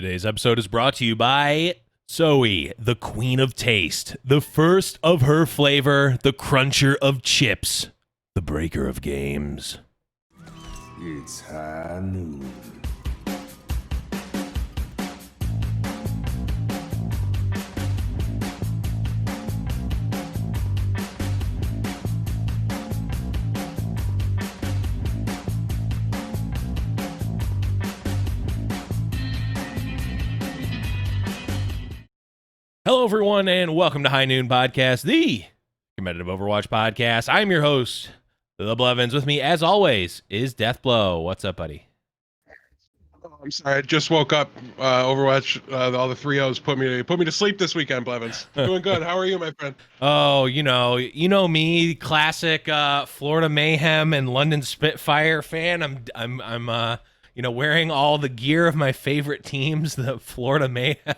Today's episode is brought to you by Zoe, the queen of taste, the first of her flavor, the cruncher of chips, the breaker of games. It's high noon. Hello, everyone, and welcome to High Noon Podcast, the competitive Overwatch podcast. I'm your host, The Blevins. With me, as always, is Deathblow. What's up, buddy? Oh, I'm sorry, I just woke up. Overwatch, all the 3-0s put me to sleep this weekend, Blevins. Doing good. How are you, my friend? Oh, you know me, classic Florida Mayhem and London Spitfire fan. I'm wearing all the gear of my favorite teams, the Florida Mayhem.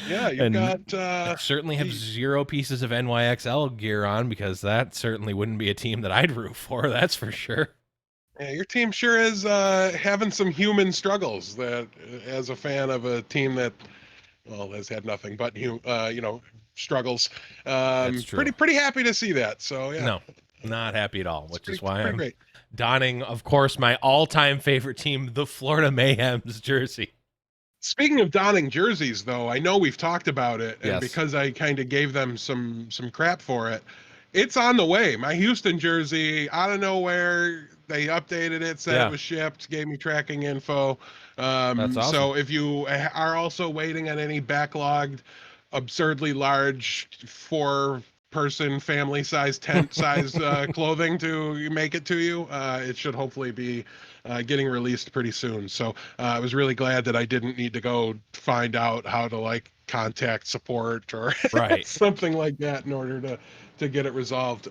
Yeah, And got. I certainly have zero pieces of NYXL gear on because that certainly wouldn't be a team that I'd root for. That's for sure. Yeah, your team sure is having some human struggles. That, as a fan of a team that, well, has had nothing but struggles. That's true. Pretty happy to see that. So yeah. No, not happy at all, which is why I'm great. donning, of course, my all-time favorite team, the Florida Mayhem's jersey. Speaking of donning jerseys, though, I know we've talked about it, and Yes. because I kind of gave them some crap for it, it's on the way. My Houston jersey, out of nowhere, they updated it, said it was shipped, gave me tracking info. That's awesome. So if you are also waiting on any backlogged, absurdly large 4-person family size tent size clothing to make it to you, it should hopefully be getting released pretty soon. So I was really glad that I didn't need to go find out how to contact support or something like that in order to get it resolved.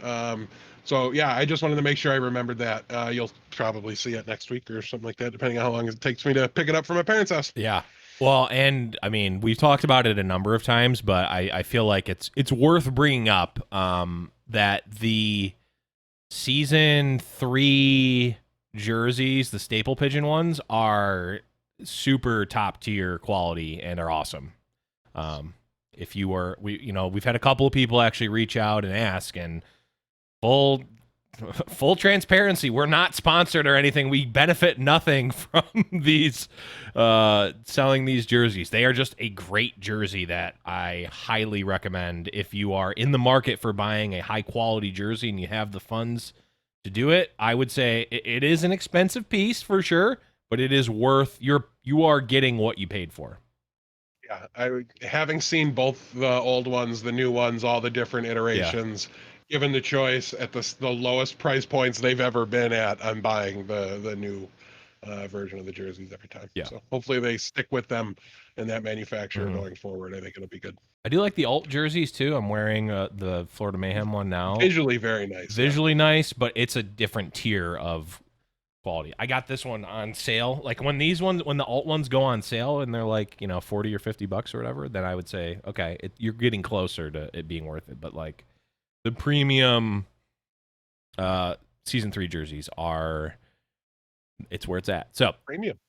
So yeah, I just wanted to make sure I remembered that. You'll probably see it next week or something like that, depending on how long it takes me to pick it up from my parents' house. Yeah. Well, and I mean, we've talked about it a number of times, but I feel like it's worth bringing up that the season 3 jerseys, the staple pigeon ones, are super top tier quality and are awesome. If you were, we've had a couple of people actually reach out and ask, and full transparency, we're not sponsored or anything. We benefit nothing from these selling these jerseys. They are just a great jersey that I highly recommend if you are in the market for buying a high quality jersey and you have the funds to do it. I would say it is an expensive piece for sure, but it is worth you are getting what you paid for. Yeah, having seen both the old ones, the new ones, all the different iterations, given the choice at the lowest price points they've ever been at, I'm buying the new version of the jerseys every time. Yeah. So hopefully they stick with them and that manufacturer going forward. I think it'll be good. I do like the alt jerseys too. I'm wearing the Florida Mayhem one now. Visually very nice. Visually nice, but it's a different tier of quality. I got this one on sale. Like when the alt ones go on sale and they're like, $40 or $50 or whatever, then I would say, okay, you're getting closer to it being worth it. But like the premium season 3 jerseys it's where it's at. So premium.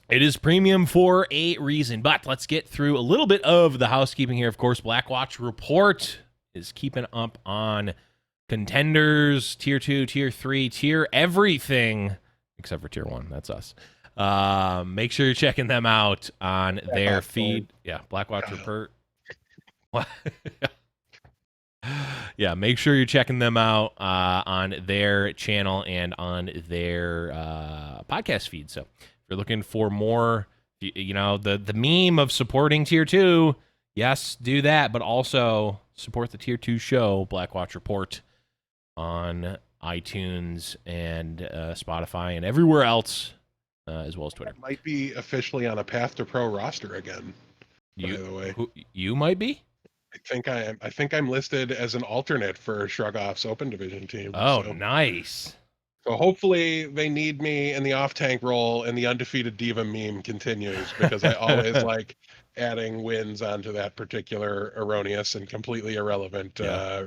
It is premium for a reason, but let's get through a little bit of the housekeeping here. Of course, Blackwatch Report is keeping up on contenders, tier 2, tier 3, tier everything, except for tier 1. That's us. Make sure you're checking them out on their feed. Yeah, Blackwatch Report. Yeah, make sure you're checking them out on their channel and on their podcast feed. So if you're looking for more, the meme of supporting tier 2, yes, do that, but also support the tier 2 show, Blackwatch Report, on iTunes and Spotify and everywhere else, as well as Twitter. It might be officially on a Path to Pro roster again. By the way, you might be. I think I'm listed as an alternate for Shrug Off's Open Division team. Oh, so. Nice. So hopefully they need me in the off-tank role and the undefeated diva meme continues, because I always like adding wins onto that particular erroneous and completely irrelevant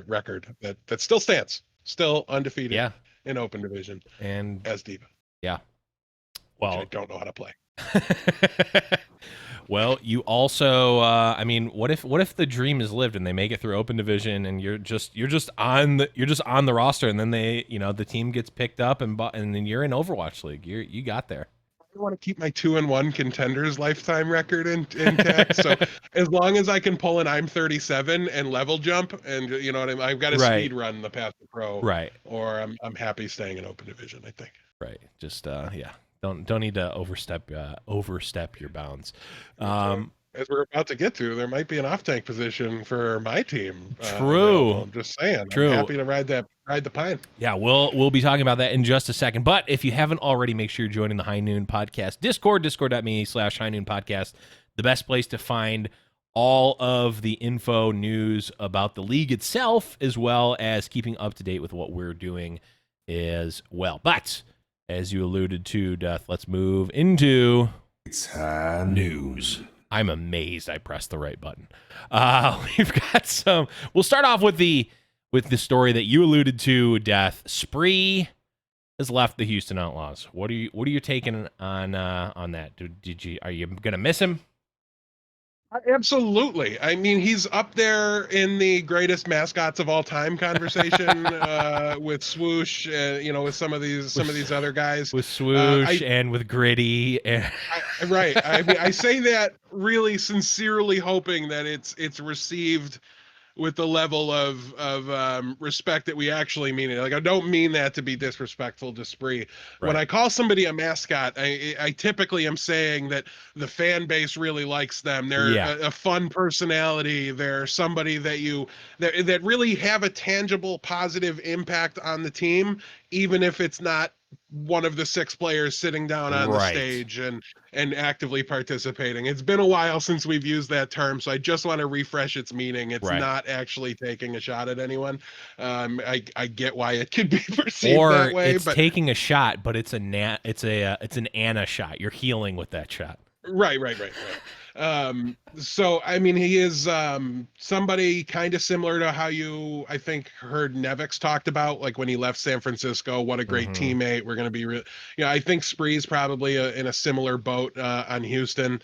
record that still stands, still undefeated in Open Division and as diva. Yeah. Well, I don't know how to play. Well, you also, I mean, what if the dream is lived and they make it through Open Division and you're just on the roster, and then the team gets picked up and then you're in Overwatch League. You got there. I want to keep my 2-1 contenders lifetime record intact. So as long as I can pull an I'm 37 and level jump, and you know what I mean, I've got to Right. speed run the path to pro, Right. or I'm happy staying in Open Division, I think. Right. Just yeah. Don't need to overstep your bounds. As we're about to get to, there might be an off-tank position for my team. True. I'm just saying. True. I'm happy to ride the pine. Yeah, we'll be talking about that in just a second. But if you haven't already, make sure you're joining the High Noon Podcast Discord, discord.me/High Noon Podcast. The best place to find all of the info, news about the league itself, as well as keeping up to date with what we're doing as well. But as you alluded to, Death, let's move into It's high news. I'm amazed I pressed the right button. We've got some. We'll start off with the story that you alluded to, Death. Spree has left the Houston Outlaws. What are you taking on that? Are you gonna miss him? Absolutely. I mean, he's up there in the greatest mascots of all time conversation with Swoosh, with some of these other guys. With Swoosh and with Gritty. Right. I mean, I say that really sincerely hoping that it's received with the level of respect that we actually mean it. Like, I don't mean that to be disrespectful to Spree. Right. When I call somebody a mascot, I typically am saying that the fan base really likes them. They're a fun personality. They're somebody that really have a tangible, positive impact on the team, even if it's not one of the 6 players sitting down on the stage and actively participating. It's been a while since we've used that term, so I just want to refresh its meaning. It's not actually taking a shot at anyone. I get why it could be perceived that way, it's taking a shot, but it's an Anna shot. You're healing with that shot. Right. So I mean, he is somebody kind of similar to how you, I think, heard Nevix talked about, like when he left San Francisco. What a great teammate. We're going to be I think Spree's probably in a similar boat on Houston.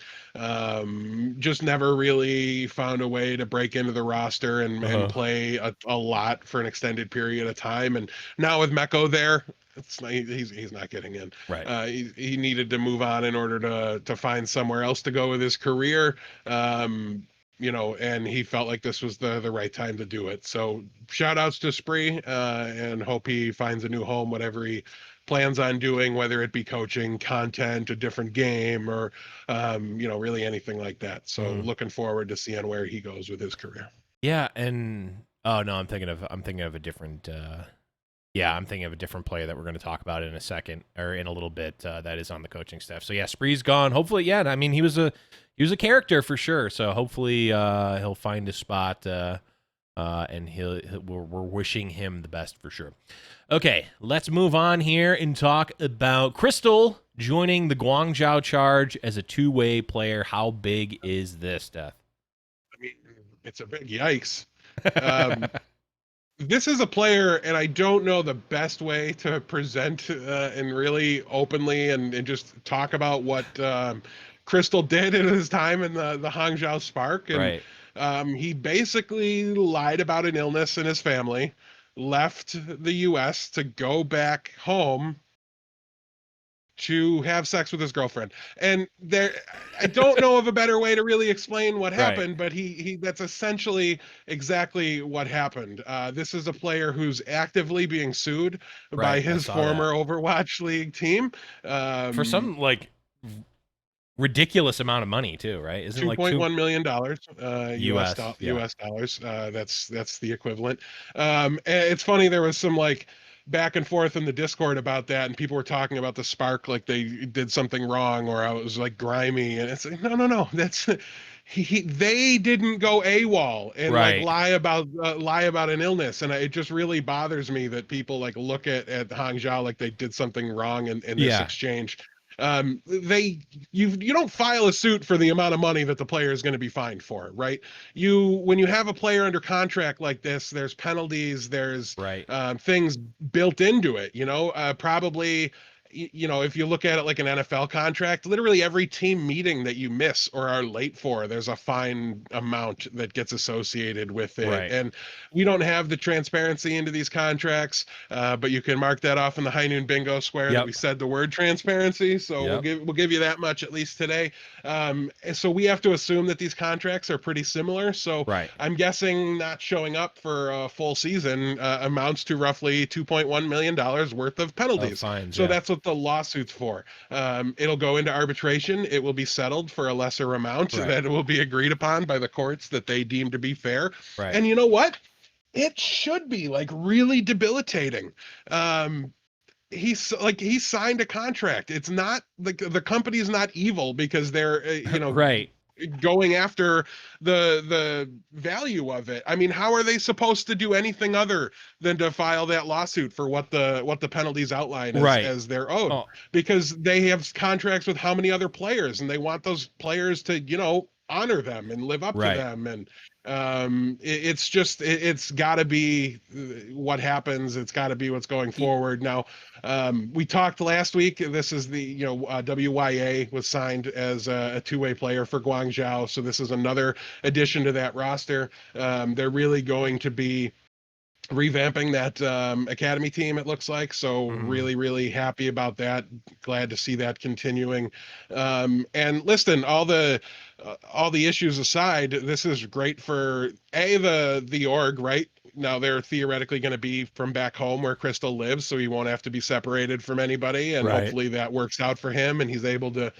Just never really found a way to break into the roster and play a lot for an extended period of time. And now with Meko there, he's not getting in. Right. He needed to move on in order to find somewhere else to go with his career. And he felt like this was the right time to do it. So shout outs to Spree, and hope he finds a new home, whatever he plans on doing, whether it be coaching, content, a different game, or really anything like that. So looking forward to seeing where he goes with his career. Yeah, and I'm thinking of a different I'm thinking of a different player that we're going to talk about in a second, or in a little bit, that is on the coaching staff. So yeah, Spree's gone. Hopefully, I mean, he was a character for sure. So hopefully he'll find his spot, and we're wishing him the best for sure. Okay, let's move on here and talk about Crystal joining the Guangzhou Charge as a 2-way player. How big is this, Death? I mean, it's a big yikes. This is a player, and I don't know the best way to present and really openly and just talk about what Crystal did in his time in the Hangzhou Spark. And he basically lied about an illness in his family, left the U.S. to go back home to have sex with his girlfriend. And I don't know of a better way to really explain what happened, but that's essentially exactly what happened. This is a player who's actively being sued by his former Overwatch League team. For some ridiculous amount of money too, right? Isn't $2.1 million US dollars. That's the equivalent. And it's funny, there was some back and forth in the Discord about that, and people were talking about the Spark like they did something wrong, or I was grimy, and it's like, no, that's they didn't go AWOL and lie about an illness. And it just really bothers me that people look at Hangzhou like they did something wrong in this exchange. You don't file a suit for the amount of money that the player is going to be fined for, right? When you have a player under contract like this, there's penalties, there's things built into it, probably you know, if you look at it like an NFL contract, literally every team meeting that you miss or are late for, there's a fine amount that gets associated with it. Right. And we don't have the transparency into these contracts, but you can mark that off in the high noon bingo square that Yep. we said the word transparency. So Yep. we'll give you that much at least today. And so we have to assume that these contracts are pretty similar. So Right. I'm guessing not showing up for a full season amounts to roughly $2.1 million worth of penalties. Fines. So Yeah. that's what the lawsuit's for. It'll go into arbitration. It will be settled for a lesser amount Right. that will be agreed upon by the courts that they deem to be fair. Right. And you know what? It should be like really debilitating. He signed a contract. It's not the company is not evil because they're Right. going after the value of it. I mean, how are they supposed to do anything other than to file that lawsuit for what the penalties outline Right. as they're owed? Oh, Because they have contracts with how many other players, and they want those players to, honor them and live up to right. them. And it's got to be what happens. It's got to be what's going forward. Now, we talked last week. This is WYA was signed as a two-way player for Guangzhou, so this is another addition to that roster. They're really going to be revamping that academy team, it looks like. So really, really happy about that. Glad to see that continuing. And listen, all the issues aside, this is great for the org, right? Now they're theoretically going to be from back home where Crystal lives, so he won't have to be separated from anybody, and Right. hopefully that works out for him and he's able to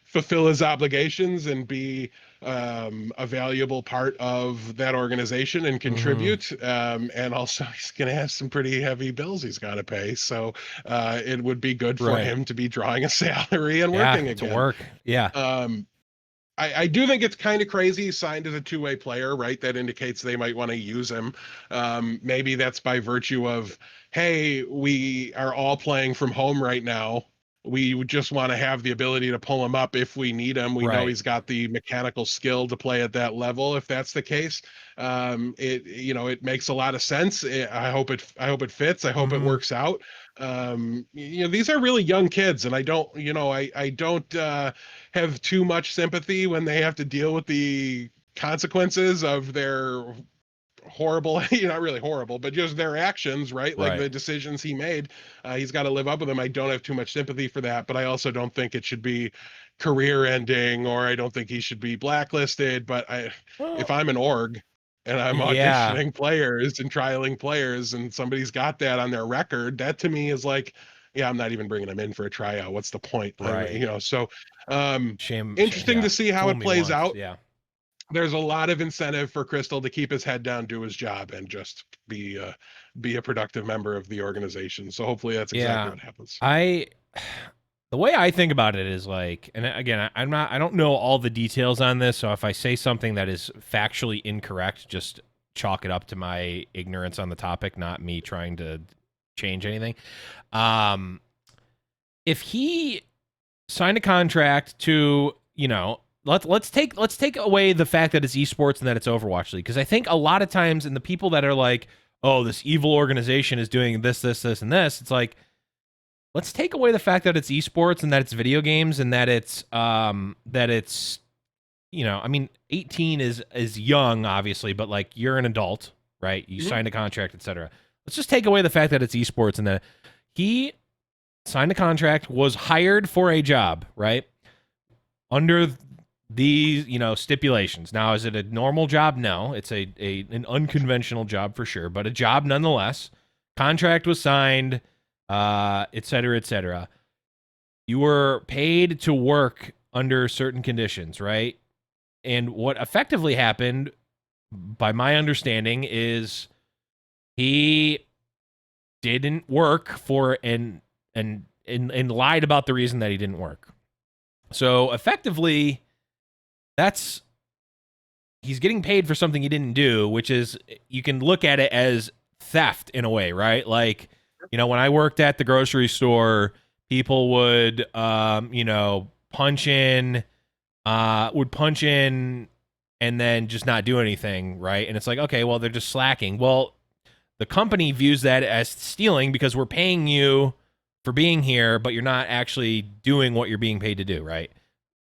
fulfill his obligations and be a valuable part of that organization and contribute. And also, he's going to have some pretty heavy bills he's got to pay. So it would be good for Right. him to be drawing a salary and Yeah. working To again. work. Yeah. I do think it's kind of crazy he signed as a two-way player, right? That indicates they might want to use him. Maybe that's by virtue of, hey, we are all playing from home right now. We would just want to have the ability to pull him up if we need him. We know Right. he's got the mechanical skill to play at that level. If that's the case, it makes a lot of sense. I hope it fits. I hope it works out. These are really young kids, and I don't have too much sympathy when they have to deal with the consequences of their horrible, not really horrible, but just their actions, right? Like Right. the decisions he made. He's got to live up with them. I don't have too much sympathy for that, but I also don't think it should be career ending, or I don't think he should be blacklisted. But if Well, I'm an org and I'm yeah. auditioning players and trialing players and somebody's got that on their record, that to me is like, yeah, I'm not even bringing them in for a tryout. What's the point? Right. So Shame. interesting Yeah. to see how Fool it me plays once. out. Yeah. There's a lot of incentive for Crystal to keep his head down, do his job, and just be a productive member of the organization. So hopefully that's exactly Yeah. what happens. The way I think about it is like, and again, I don't know all the details on this. So if I say something that is factually incorrect, just chalk it up to my ignorance on the topic, not me trying to change anything. If he signed a contract to, let's take away the fact that it's esports and that it's Overwatch League, because I think a lot of times, and the people that are like, oh, this evil organization is doing this, and this, it's like, let's take away the fact that it's esports and that it's video games and that it's I mean, 18 is young, obviously, but like, you're an adult, right? You signed a contract, etc. Let's just take away the fact that it's esports and that he signed a contract, was hired for a job, right? Under these, stipulations. Now, is it a normal job? No, it's an unconventional job for sure, but a job nonetheless. Contract was signed, et cetera, et cetera. You were paid to work under certain conditions, right? And what effectively happened, by my understanding, is he didn't work for and lied about the reason that he didn't work. So effectively, he's getting paid for something he didn't do, which is, you can look at it as theft in a way, right? Like, when I worked at the grocery store, people would, punch in and then just not do anything, right? And it's like, okay, well, they're just slacking. Well, the company views that as stealing because we're paying you for being here, but you're not actually doing what you're being paid to do, right?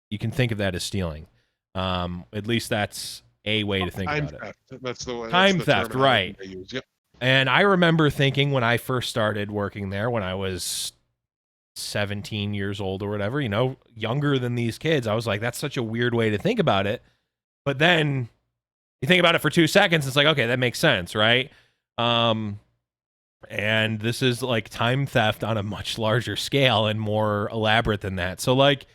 You can think of that as stealing. At least that's a way to think about theft. it. That's the Time that's the theft, terminology right? they use. Yep. And I remember thinking when I first started working there, when I was 17 years old or whatever, you know, younger than these kids, I was like, that's such a weird way to think about it. But then you think about it for 2 seconds, it's like, okay, that makes sense, right? And this is like time theft on a much larger scale and more elaborate than that. So like,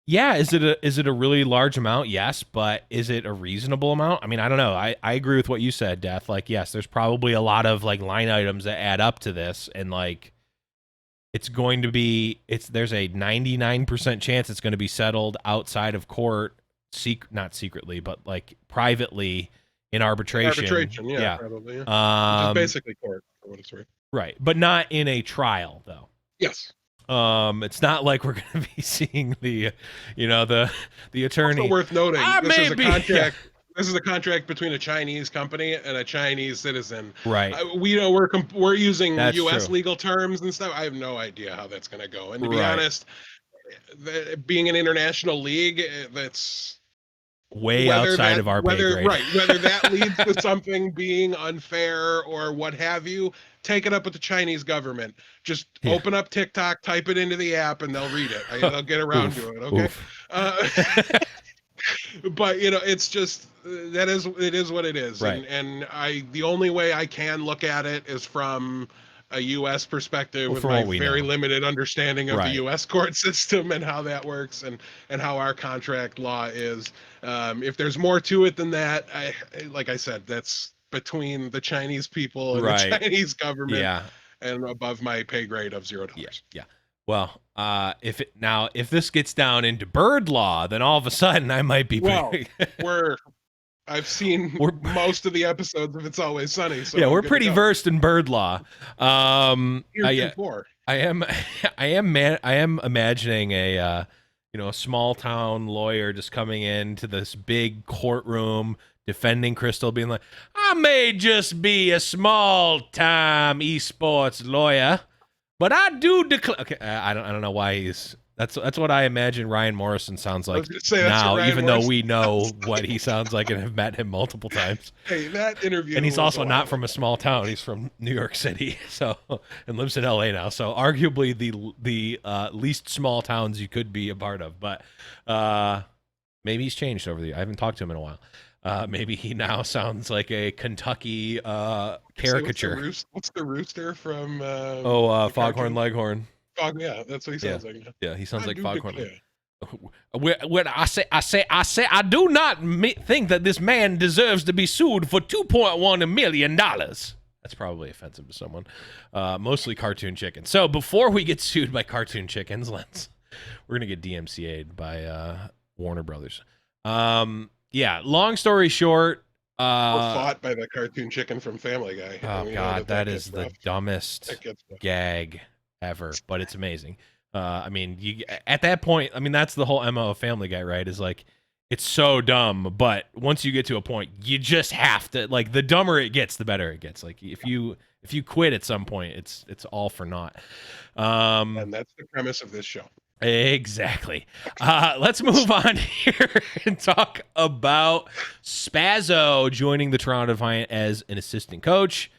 yeah, is it a really large amount? Yes, but is it a reasonable amount? I mean, I don't know. I agree with what you said, Death. Like, yes, there's probably a lot of like line items that add up to this, and like there's a 99% chance it's going to be settled outside of court, not secretly, but like privately in arbitration. Yeah. Probably. Yeah. Which is basically court for what it's worth. Right, but not in a trial though. Yes. It's not like we're going to be seeing the attorney. Also worth noting, this is a contract. Yeah. This is a contract between a Chinese company and a Chinese citizen. Right. We know we're using That's U.S. true. legal terms and stuff. I have no idea how that's going to go. And to be honest, being an international league, that's way outside of our pay grade. Right. Whether that leads to something being unfair or what have you, take it up with the Chinese government. Just open up TikTok, type it into the app, and they'll read it. They'll get around to it. Okay. But you know, it's just it is what it is. Right. And the only way I can look at it is from a U.S. perspective with my very limited understanding of the U.S. court system and how that works and how our contract law is. If there's more to it than that, like I said, that's between the Chinese people and the Chinese government and above my pay grade of $0. Yeah. Well, if this gets down into bird law, then all of a sudden I might be. I've seen most of the episodes of It's Always Sunny. So yeah, we're pretty versed in bird law. I am imagining a small town lawyer just coming into this big courtroom defending Crystal, being like, I may just be a small time esports lawyer, but I do declare. Okay, I don't know why he's. That's what I imagine Ryan Morrison sounds like now, even though we know what he sounds like and have met him multiple times. Hey, that interview. And he's also not from a small town. He's from New York City, and lives in LA now. So arguably the least small towns you could be a part of. But maybe he's changed over the years. I haven't talked to him in a while. Maybe he now sounds like a Kentucky caricature. What's the rooster from? Foghorn Leghorn. Yeah, that's what he sounds like. Yeah, he sounds like Foghorn. When I say, I do not think that this man deserves to be sued for $2.1 million. That's probably offensive to someone. Mostly cartoon chickens. So before we get sued by cartoon chickens, we're gonna get DMCA'd by Warner Brothers. Yeah. Long story short. Fought by the cartoon chicken from Family Guy. Oh God, that is the dumbest gag ever, but it's amazing. I mean, you at that point, I mean, that's the whole MO of Family Guy, right? Is like, it's so dumb, but once you get to a point, you just have to, like, the dumber it gets, the better it gets. Like, if you quit at some point, it's all for naught. And that's the premise of this show. Exactly. Let's move on here and talk about Spazzo joining the Toronto Defiant as an assistant coach.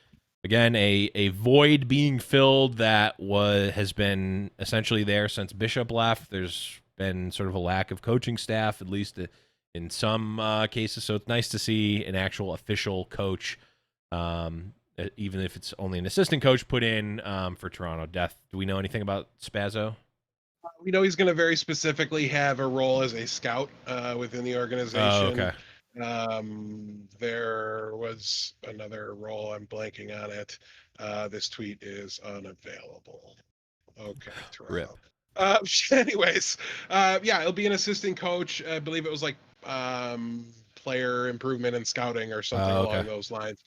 Again, a void being filled that has been essentially there since Bishop left. There's been sort of a lack of coaching staff, at least in some cases. So it's nice to see an actual official coach, even if it's only an assistant coach, put in for Toronto. Death, do we know anything about Spazzo? We know he's going to very specifically have a role as a scout within the organization. Oh, okay. There was another role, I'm blanking on it. This tweet is unavailable. Okay, Toronto. Rip. Anyways, yeah, it'll be an assistant coach. I believe it was like player improvement and scouting or something along those lines.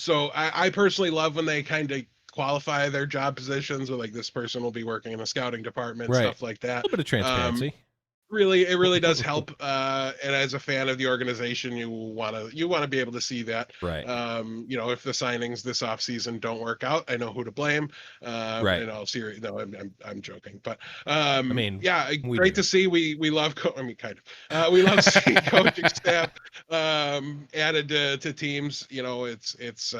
So I personally love when they kind of qualify their job positions with, like, this person will be working in the scouting department, stuff like that. A little bit of transparency. it really does help. And as a fan of the organization, you wanna be able to see that. Right. If the signings this offseason don't work out, I know who to blame. Right. No, I'm joking, but I mean, yeah, we great do. to see. We love. I mean, kind of. We love seeing coaching staff added to teams. It's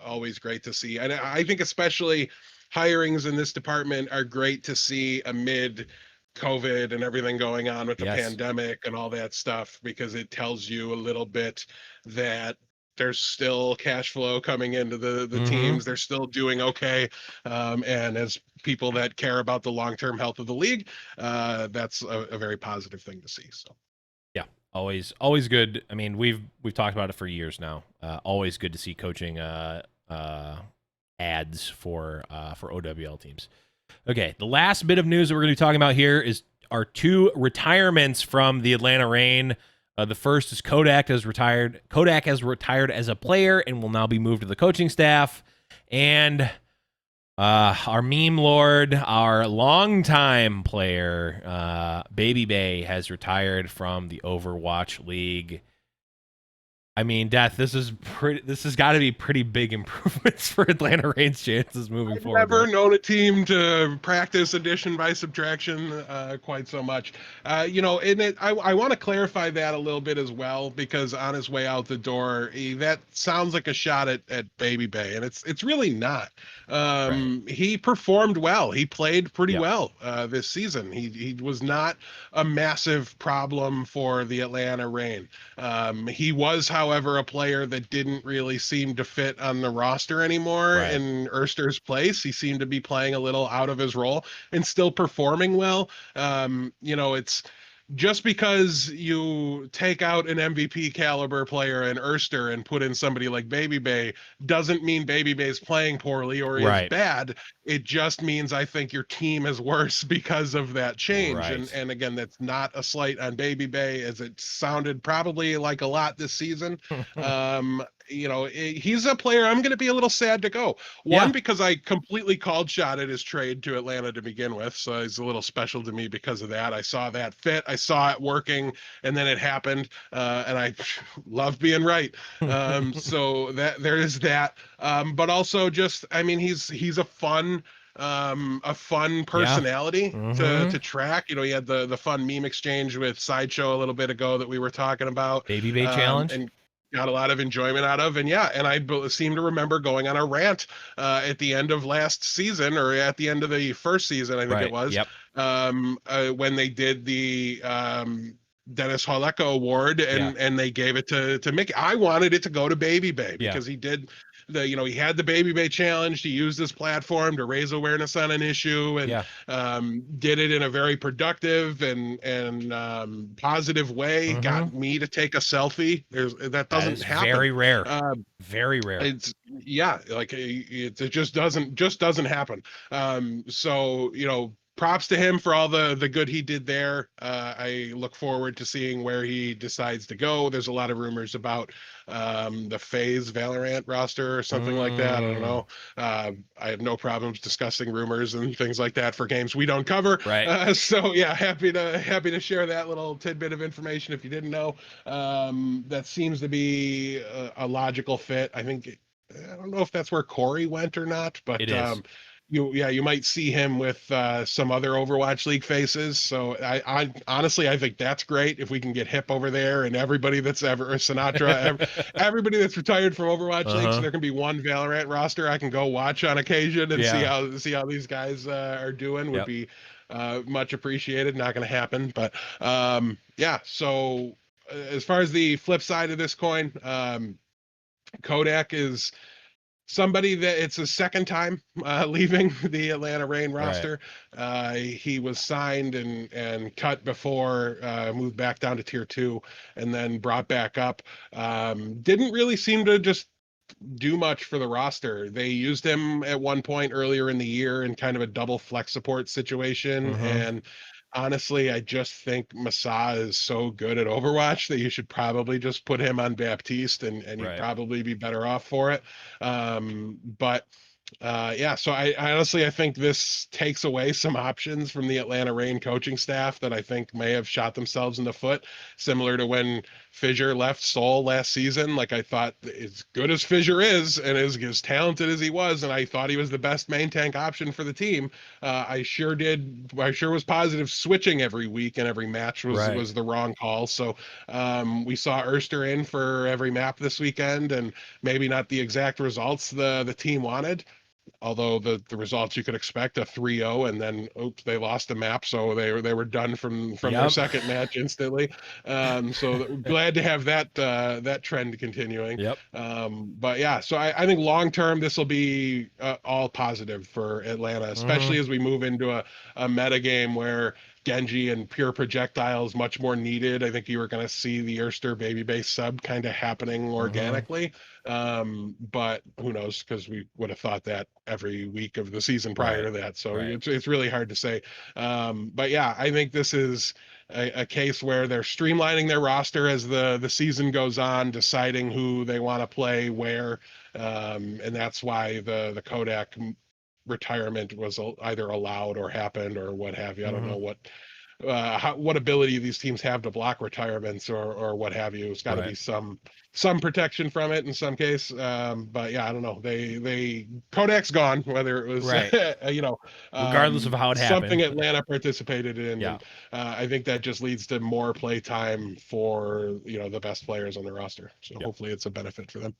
always great to see, and I think especially hirings in this department are great to see amid COVID and everything going on with the Yes. pandemic and all that stuff, because it tells you a little bit that there's still cash flow coming into the Mm-hmm. teams. They're still doing okay. And as people that care about the long-term health of the league, that's a very positive thing to see. So Yeah, always good. I mean, we've talked about it for years now. Always good to see coaching ads for OWL teams. Okay, the last bit of news that we're going to be talking about here is our two retirements from the Atlanta Reign. The first is Kodak has retired. Kodak has retired as a player and will now be moved to the coaching staff. And our meme lord, our longtime player, BabyBay, has retired from the Overwatch League. I mean, Death, this has got to be pretty big improvements for Atlanta Reign's chances moving I've forward. never Right? known a team to practice addition by subtraction quite so much. I want to clarify that a little bit as well, because on his way out the door, that sounds like a shot at BabyBay, and it's really not. Right. He performed well. He played pretty Yep. well this season. He was not a massive problem for the Atlanta Reign. He was, however, a player that didn't really seem to fit on the roster anymore Right. in Erster's place. He seemed to be playing a little out of his role and still performing well. It's just because you take out an MVP caliber player in Erster and put in somebody like BabyBay doesn't mean BabyBay's playing poorly or is Right. bad. It just means I think your team is worse because of that change. And Right. and again, that's not a slight on BabyBay, as it sounded probably like a lot this season. He's a player I'm going to be a little sad to go. One, Yeah. because I completely called shot at his trade to Atlanta to begin with, so he's a little special to me because of that. I saw that fit, I saw it working, and then it happened, and I love being right. So that there is that, but also just, I mean, he's a fun Yeah. personality to Mm-hmm. track. He had the fun meme exchange with Sideshow a little bit ago that we were talking about, BabyBay challenge. and got a lot of enjoyment out of. And yeah, and I seem to remember going on a rant at the end of last season, or at the end of the first season, I think it Right. was, Yep. when they did the Dennis Holeko Award, Yeah. and they gave it to Mickey. I wanted it to go to BabyBay Yeah. because he did he had the BabyBay challenge. He used this platform to raise awareness on an issue, and Yeah. did it in a very productive and positive way. Mm-hmm. Got me to take a selfie. That That doesn't is happen. very rare. Um, Very rare. it's yeah, like it just doesn't happen. So props to him for all the good he did there. I look forward to seeing where he decides to go. There's a lot of rumors about the FaZe Valorant roster or something like that. I don't Mm. know. I have no problems discussing rumors and things like that for games we don't cover. Right. So yeah, happy to share that little tidbit of information if you didn't know. That seems to be a logical fit. I don't know if that's where Corey went or not, It but is. you might see him with some other Overwatch League faces. So I honestly, I think that's great if we can get Hip over there, and everybody that's ever, or Sinatra, everybody that's retired from Overwatch League, so Uh-huh. there can be one Valorant roster I can go watch on occasion and see Yeah. how these guys are doing. Would Yep. be much appreciated. Not going to happen, but yeah. So as far as the flip side of this coin, Kodak is somebody that it's a second time leaving the Atlanta Reign Right. roster. He was signed and cut before, moved back down to tier 2, and then brought back up. Didn't really seem to just do much for the roster. They used him at one point earlier in the year in kind of a double flex support situation, Mm-hmm. and honestly, I just think Massa is so good at Overwatch that you should probably just put him on Baptiste, and you'd Right. probably be better off for it. But Yeah, so I honestly I think this takes away some options from the Atlanta Reign coaching staff that I think may have shot themselves in the foot, similar to when Fisher left Seoul last season. Like I thought, as good as Fisher is and as talented as he was, and I thought he was the best main tank option for the team. I sure did. I sure was positive switching every week and every match Right. was the wrong call. So we saw Erster in for every map this weekend, and maybe not the exact results the team wanted, although the results you could expect, a 3-0, and then oops, they lost the map, so they were done from their Yep. second match instantly. So glad to have that trend continuing. Yep. But yeah, so I think long term this will be all positive for Atlanta, Mm-hmm. especially as we move into a meta game where Genji and pure projectile is much more needed. I think you were going to see the Erster BabyBay sub kind of happening Mm-hmm. organically. But who knows? Because we would have thought that every week of the season prior Right. to that. So Right. it's really hard to say. But yeah, I think this is a case where they're streamlining their roster as the season goes on, deciding who they want to play where, and that's why the Kodak retirement was either allowed or happened or what have you. I don't Mm-hmm. know what ability these teams have to block retirements or what have you. It's got to Right. be some protection from it in some case. But yeah, I don't know. They Kodak's gone, whether it was Right. Regardless of how it something happened. Atlanta participated in, Yeah. and I think that just leads to more play time for the best players on the roster. So Yeah. hopefully it's a benefit for them.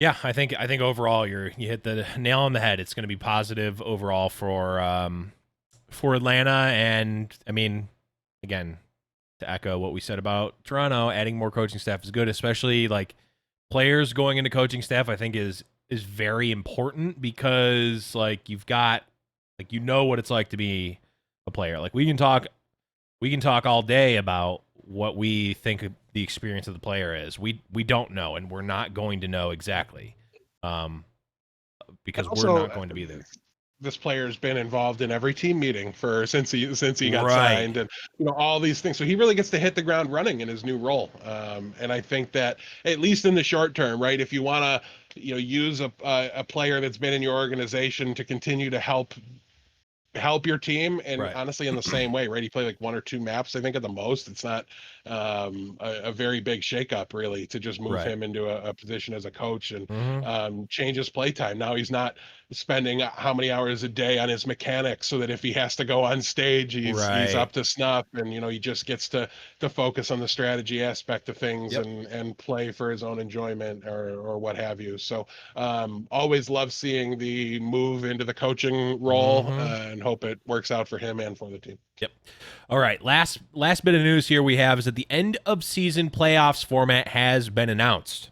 Yeah, I think overall you hit the nail on the head. It's going to be positive overall for Atlanta, and I mean, again, to echo what we said about Toronto, adding more coaching staff is good, especially like players going into coaching staff. I think is very important because like you've got like what it's like to be a player. Like we can talk all day about what we think the experience of the player is. We don't know, and we're not going to know exactly, um, And because we're also, not going to be there. this player's been involved in every team meeting for since he got Right. signed, and all these things. So he really gets to hit the ground running in his new role. And I think that at least in the short term, right, if you want to use a player that's been in your organization to continue to help your team, and Right. honestly in the same way, right, he played like one or two maps I think at the most. It's not a very big shakeup really to just move Right. him into a position as a coach and Mm-hmm. change his play time. Now he's not spending how many hours a day on his mechanics, so that if he has to go on stage he's Right. up to snuff, and he just gets to focus on the strategy aspect of things Yep. and play for his own enjoyment or what have you. So always love seeing the move into the coaching role, Mm-hmm. and hope it works out for him and for the team. Yep. All right. Last bit of news here we have is that the end of season playoffs format has been announced.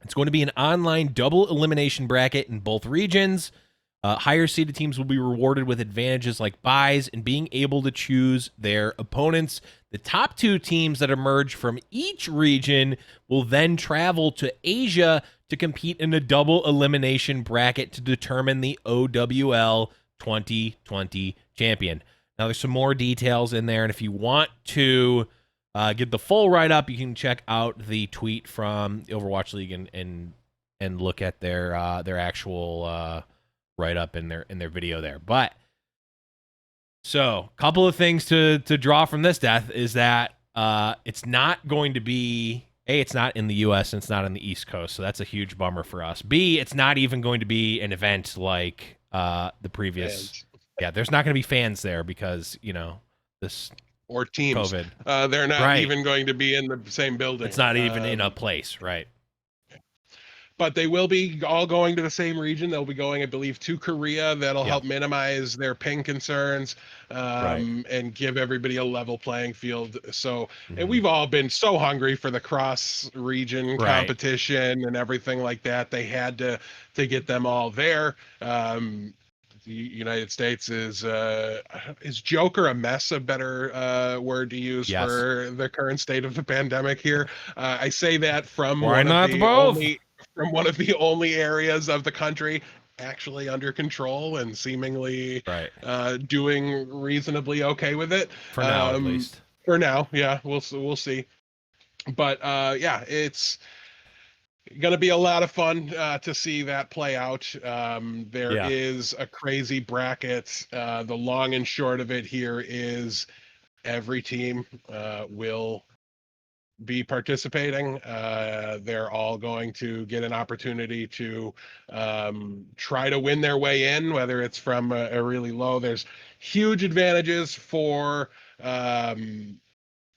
It's going to be an online double elimination bracket in both regions. Higher seeded teams will be rewarded with advantages like buys and being able to choose their opponents. The top two teams that emerge from each region will then travel to Asia to compete in a double elimination bracket to determine the OWL 2020 champion. Now, there's some more details in there, and if you want to get the full write up, you can check out the tweet from the Overwatch League and look at their actual write up in their video there. But so, a couple of things to draw from this death is that it's not going to be it's not in the U.S. and it's not on the East Coast, so that's a huge bummer for us. B, it's not even going to be an event like the previous. Fans Yeah, there's not going to be fans there because this or teams, COVID. they're not Right. even going to be in the same building. It's not even in a place, right? But they will be all going to the same region. They'll be going, I believe, to Korea. That'll Yeah. help minimize their ping concerns, Right. and give everybody a level playing field. So, and Mhm. we've all been so hungry for the cross region Right. competition and everything like that. They had to get them all there. The United States is Joker a mess a better word to use Yes. for the current state of the pandemic here? I say that from Why one of not the both? only areas of the country actually under control and seemingly Right. doing reasonably okay with it. For now, at Um, least. for now, yeah, we'll see. But yeah, Going to be a lot of fun to see that play out. There Yeah. is a crazy bracket. The long and short of it here is every team will be participating. They're all going to get an opportunity to try to win their way in, whether it's from a really low. There's huge advantages for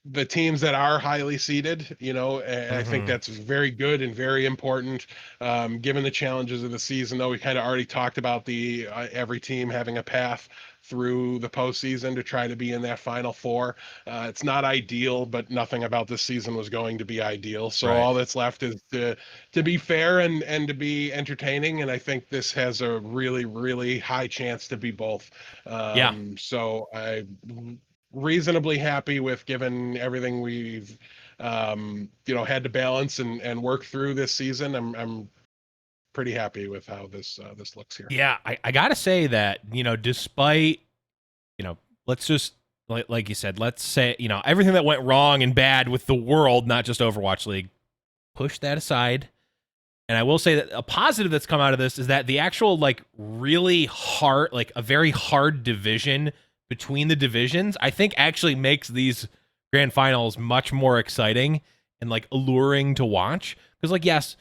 the teams that are highly seeded, and I think that's very good and very important, given the challenges of the season. Though we kind of already talked about the every team having a path through the postseason to try to be in that Final Four. It's not ideal, but nothing about this season was going to be ideal. So Right. all that's left is to be fair and to be entertaining. And I think this has a really, really high chance to be both. Yeah. So I reasonably happy with, given everything we've had to balance and work through this season. I'm pretty happy with how this looks here. Yeah, I gotta say that, despite, let's just, like you said, let's say, everything that went wrong and bad with the world, not just Overwatch League, push that aside. And I will say that a positive that's come out of this is that the actual, really hard, a very hard division between the divisions, I think actually makes these grand finals much more exciting and, alluring to watch. Because, yes,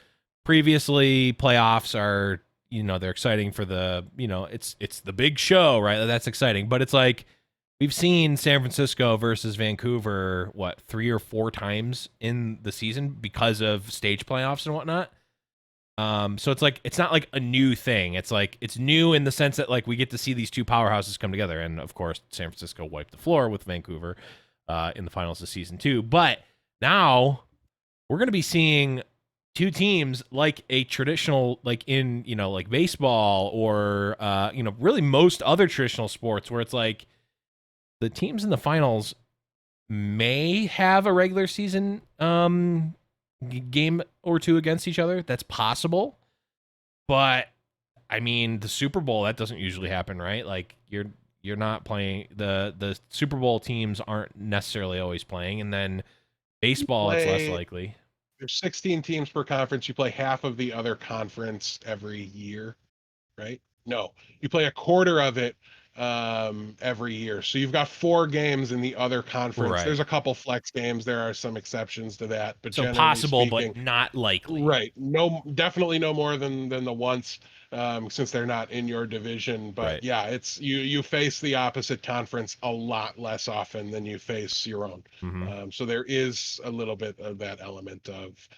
previously playoffs are, they're exciting for the, it's the big show, right? That's exciting. But it's we've seen San Francisco versus Vancouver, 3 or 4 times in the season because of stage playoffs and whatnot. So it's not a new thing. It's it's new in the sense that we get to see these two powerhouses come together. And of course, San Francisco wiped the floor with Vancouver in the finals of season 2. But now we're going to be seeing two teams like a traditional, in, baseball or, really most other traditional sports where it's the teams in the finals may have a regular season game or two against each other. That's possible. But I mean, the Super Bowl, that doesn't usually happen, right? You're not playing, the Super Bowl teams aren't necessarily always playing, and then baseball it's less likely. There's 16 teams per conference. You play half of the other conference every year, right? No, you play a quarter of it every year. So you've got 4 games in the other conference. Right. There's a couple flex games. There are some exceptions to that, but So generally possible, speaking, but not likely. right. No, definitely no more than the once, since they're not in your division. But Right. yeah, it's you face the opposite conference a lot less often than you face your own. So there is a little bit of that element of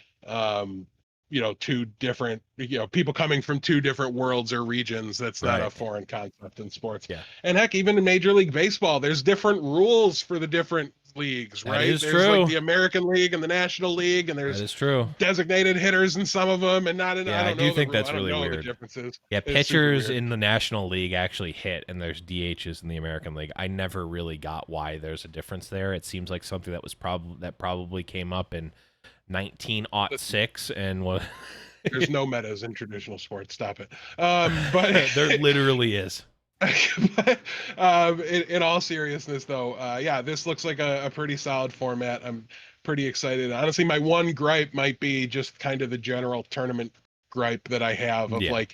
two different, people coming from 2 different worlds or regions. That's not a Right. foreign concept in sports. Yeah. And heck, even in Major League Baseball, there's different rules for the different leagues, right? That is There's true. the American League and the National League, and there's That is true. designated hitters in some of them, and not in. Yeah, I I don't do know think the, that's I don't really know weird. the differences. Yeah, It's super pitchers weird. in the National League actually hit, and there's DHs in the American League. I never really got why there's a difference there. It seems like something that was probably came up in 1906 and was. There's no metas in traditional sports. Stop it. But There literally is. but, in all seriousness, though, yeah, this looks like a pretty solid format. I'm pretty excited. Honestly, my one gripe might be just kind of the general tournament gripe that I have of Yeah.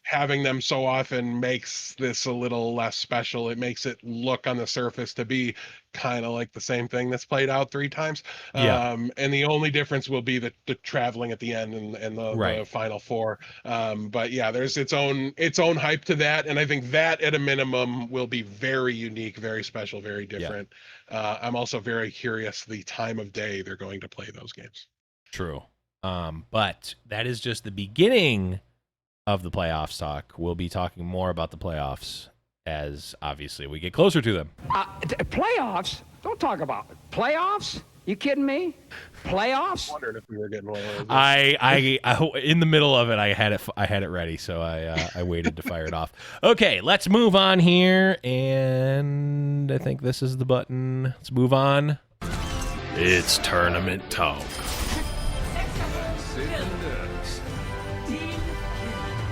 Having them so often makes this a little less special. It makes it look on the surface to be kind of like the same thing that's played out 3 times. Yeah. And the only difference will be the traveling at the end and the Right. Final Four. But yeah, there's its own hype to that, and I think that at a minimum will be very unique, very special, very different. I'm also very curious the time of day they're going to play those games. True. But that is just the beginning of the playoffs talk. We'll be talking more about the playoffs as obviously we get closer to them. Playoffs? Don't talk about it. Playoffs? You kidding me? Playoffs? I wondered if we were getting one of those. I in the middle of it, I had it ready, so I waited to fire it off. Okay, let's move on here, and I think this is the button. Let's move on. It's tournament talk.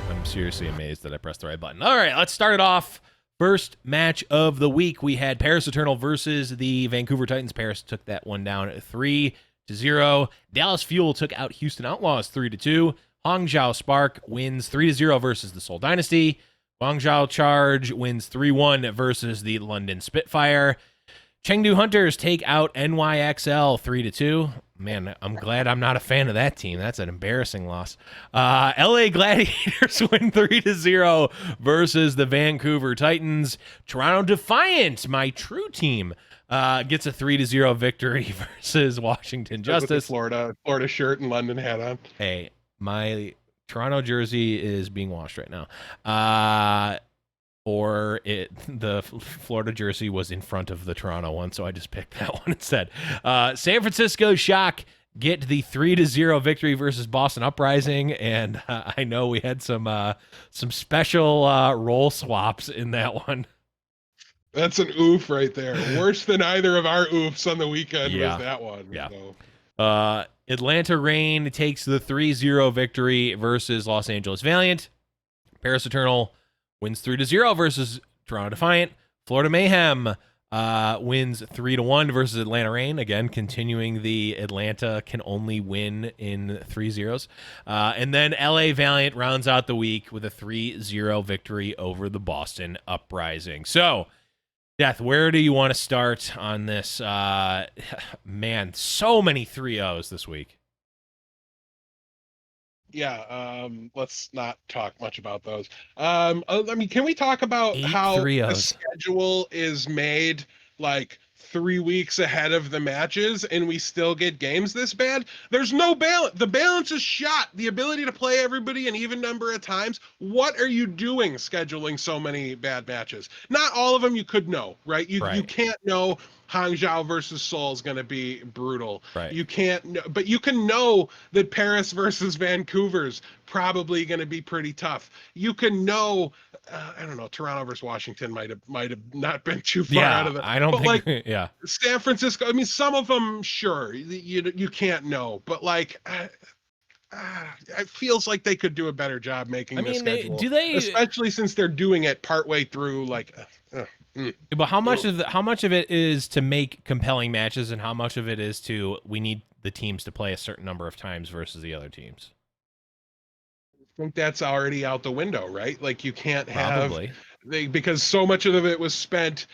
I'm seriously amazed that I pressed the right button. All right, let's start it off. First match of the week, we had Paris Eternal versus the Vancouver Titans. Paris took that one down 3-2. 3-0. Dallas Fuel took out Houston Outlaws 3-2. Hangzhou Spark wins 3-0 versus the Seoul Dynasty. Guangzhou Charge wins 3-1 versus the London Spitfire. Chengdu Hunters take out NYXL 3-2. Man, I'm glad I'm not a fan of that team. That's an embarrassing loss. LA Gladiators win 3-0 versus the Vancouver Titans. Toronto Defiant, my true team, gets a 3-0 victory versus Washington Justice. With the Florida shirt and London hat on. Hey, my Toronto jersey is being washed right now. The Florida jersey was in front of the Toronto one, so I just picked that one instead. San Francisco Shock get the 3-0 victory versus Boston Uprising, and I know we had some special role swaps in that one. That's an oof right there. Worse than either of our oofs on the weekend was that one. Yeah. So. Atlanta Reign takes the 3-0 victory versus Los Angeles Valiant. Paris Eternal wins 3-0 versus Toronto Defiant. Florida Mayhem wins 3-1 versus Atlanta Reign. Again, continuing the Atlanta can only win in 3-0s. And then LA Valiant rounds out the week with a 3-0 victory over the Boston Uprising. So, Death, where do you want to start on this? Man, so many 3-0s this week. Yeah, let's not talk much about those. I mean, can we talk about 8 how 3-0s. the schedule is made like 3 weeks ahead of the matches and we still get games this bad? There's no balance. The balance is shot. The ability to play everybody an even number of times. What are you doing scheduling so many bad matches? Not all of them you could know, right? You can't know Hangzhou versus Seoul is going to be brutal. Right. You can't know, but you can know that Paris versus Vancouver's probably going to be pretty tough. You can know, I don't know, Toronto versus Washington might have not been too far out of the. I don't think. Like, yeah. San Francisco. I mean, some of them, sure, you can't know, but like. It feels like they could do a better job making the schedule. Do they? Especially since they're doing it partway through, like. But how much of it is to make compelling matches, and how much of it is to we need the teams to play a certain number of times versus the other teams? I think that's already out the window, right? Like you can't have Probably. because so much of it was spent,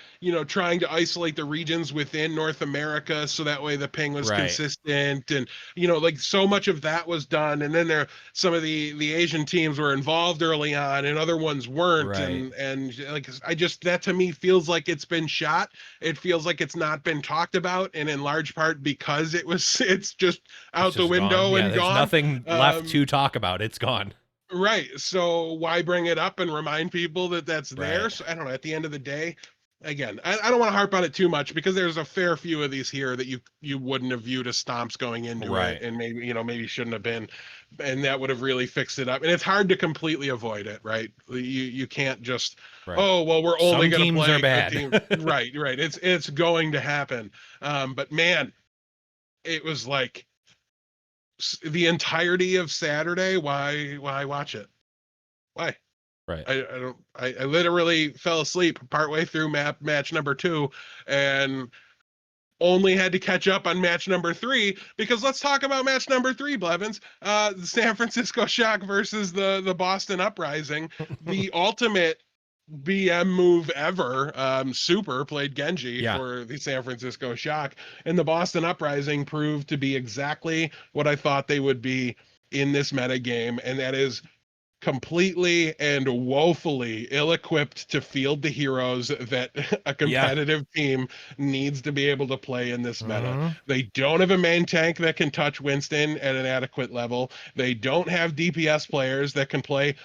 trying to isolate the regions within North America so that way the ping was consistent, and like so much of that was done, and then some of the Asian teams were involved early on and other ones weren't, and like that to me feels like it's been shot. It feels like it's not been talked about, and in large part because it's just out the window gone. and there's gone. Nothing left to talk about. It's gone. Right. So why bring it up and remind people that that's there? So I don't know. At the end of the day, again, I don't want to harp on it too much because there's a fair few of these here that you wouldn't have viewed as stomps going into it, and maybe shouldn't have been, and that would have really fixed it up. And it's hard to completely avoid it, right? You can't just oh well, we're only going to play are bad. team. Right. It's going to happen. But man, it was like. The entirety of Saturday, why watch it? Why? Right. I literally fell asleep partway through match number 2 and only had to catch up on match number 3 because let's talk about match number 3, Blevins. The San Francisco Shock versus the Boston Uprising. The ultimate BM move ever. Super played Genji for the San Francisco Shock, and the Boston Uprising proved to be exactly what I thought they would be in this meta game, and that is completely and woefully ill-equipped to field the heroes that a competitive team needs to be able to play in this meta. They don't have a main tank that can touch Winston at an adequate level. They don't have DPS players that can play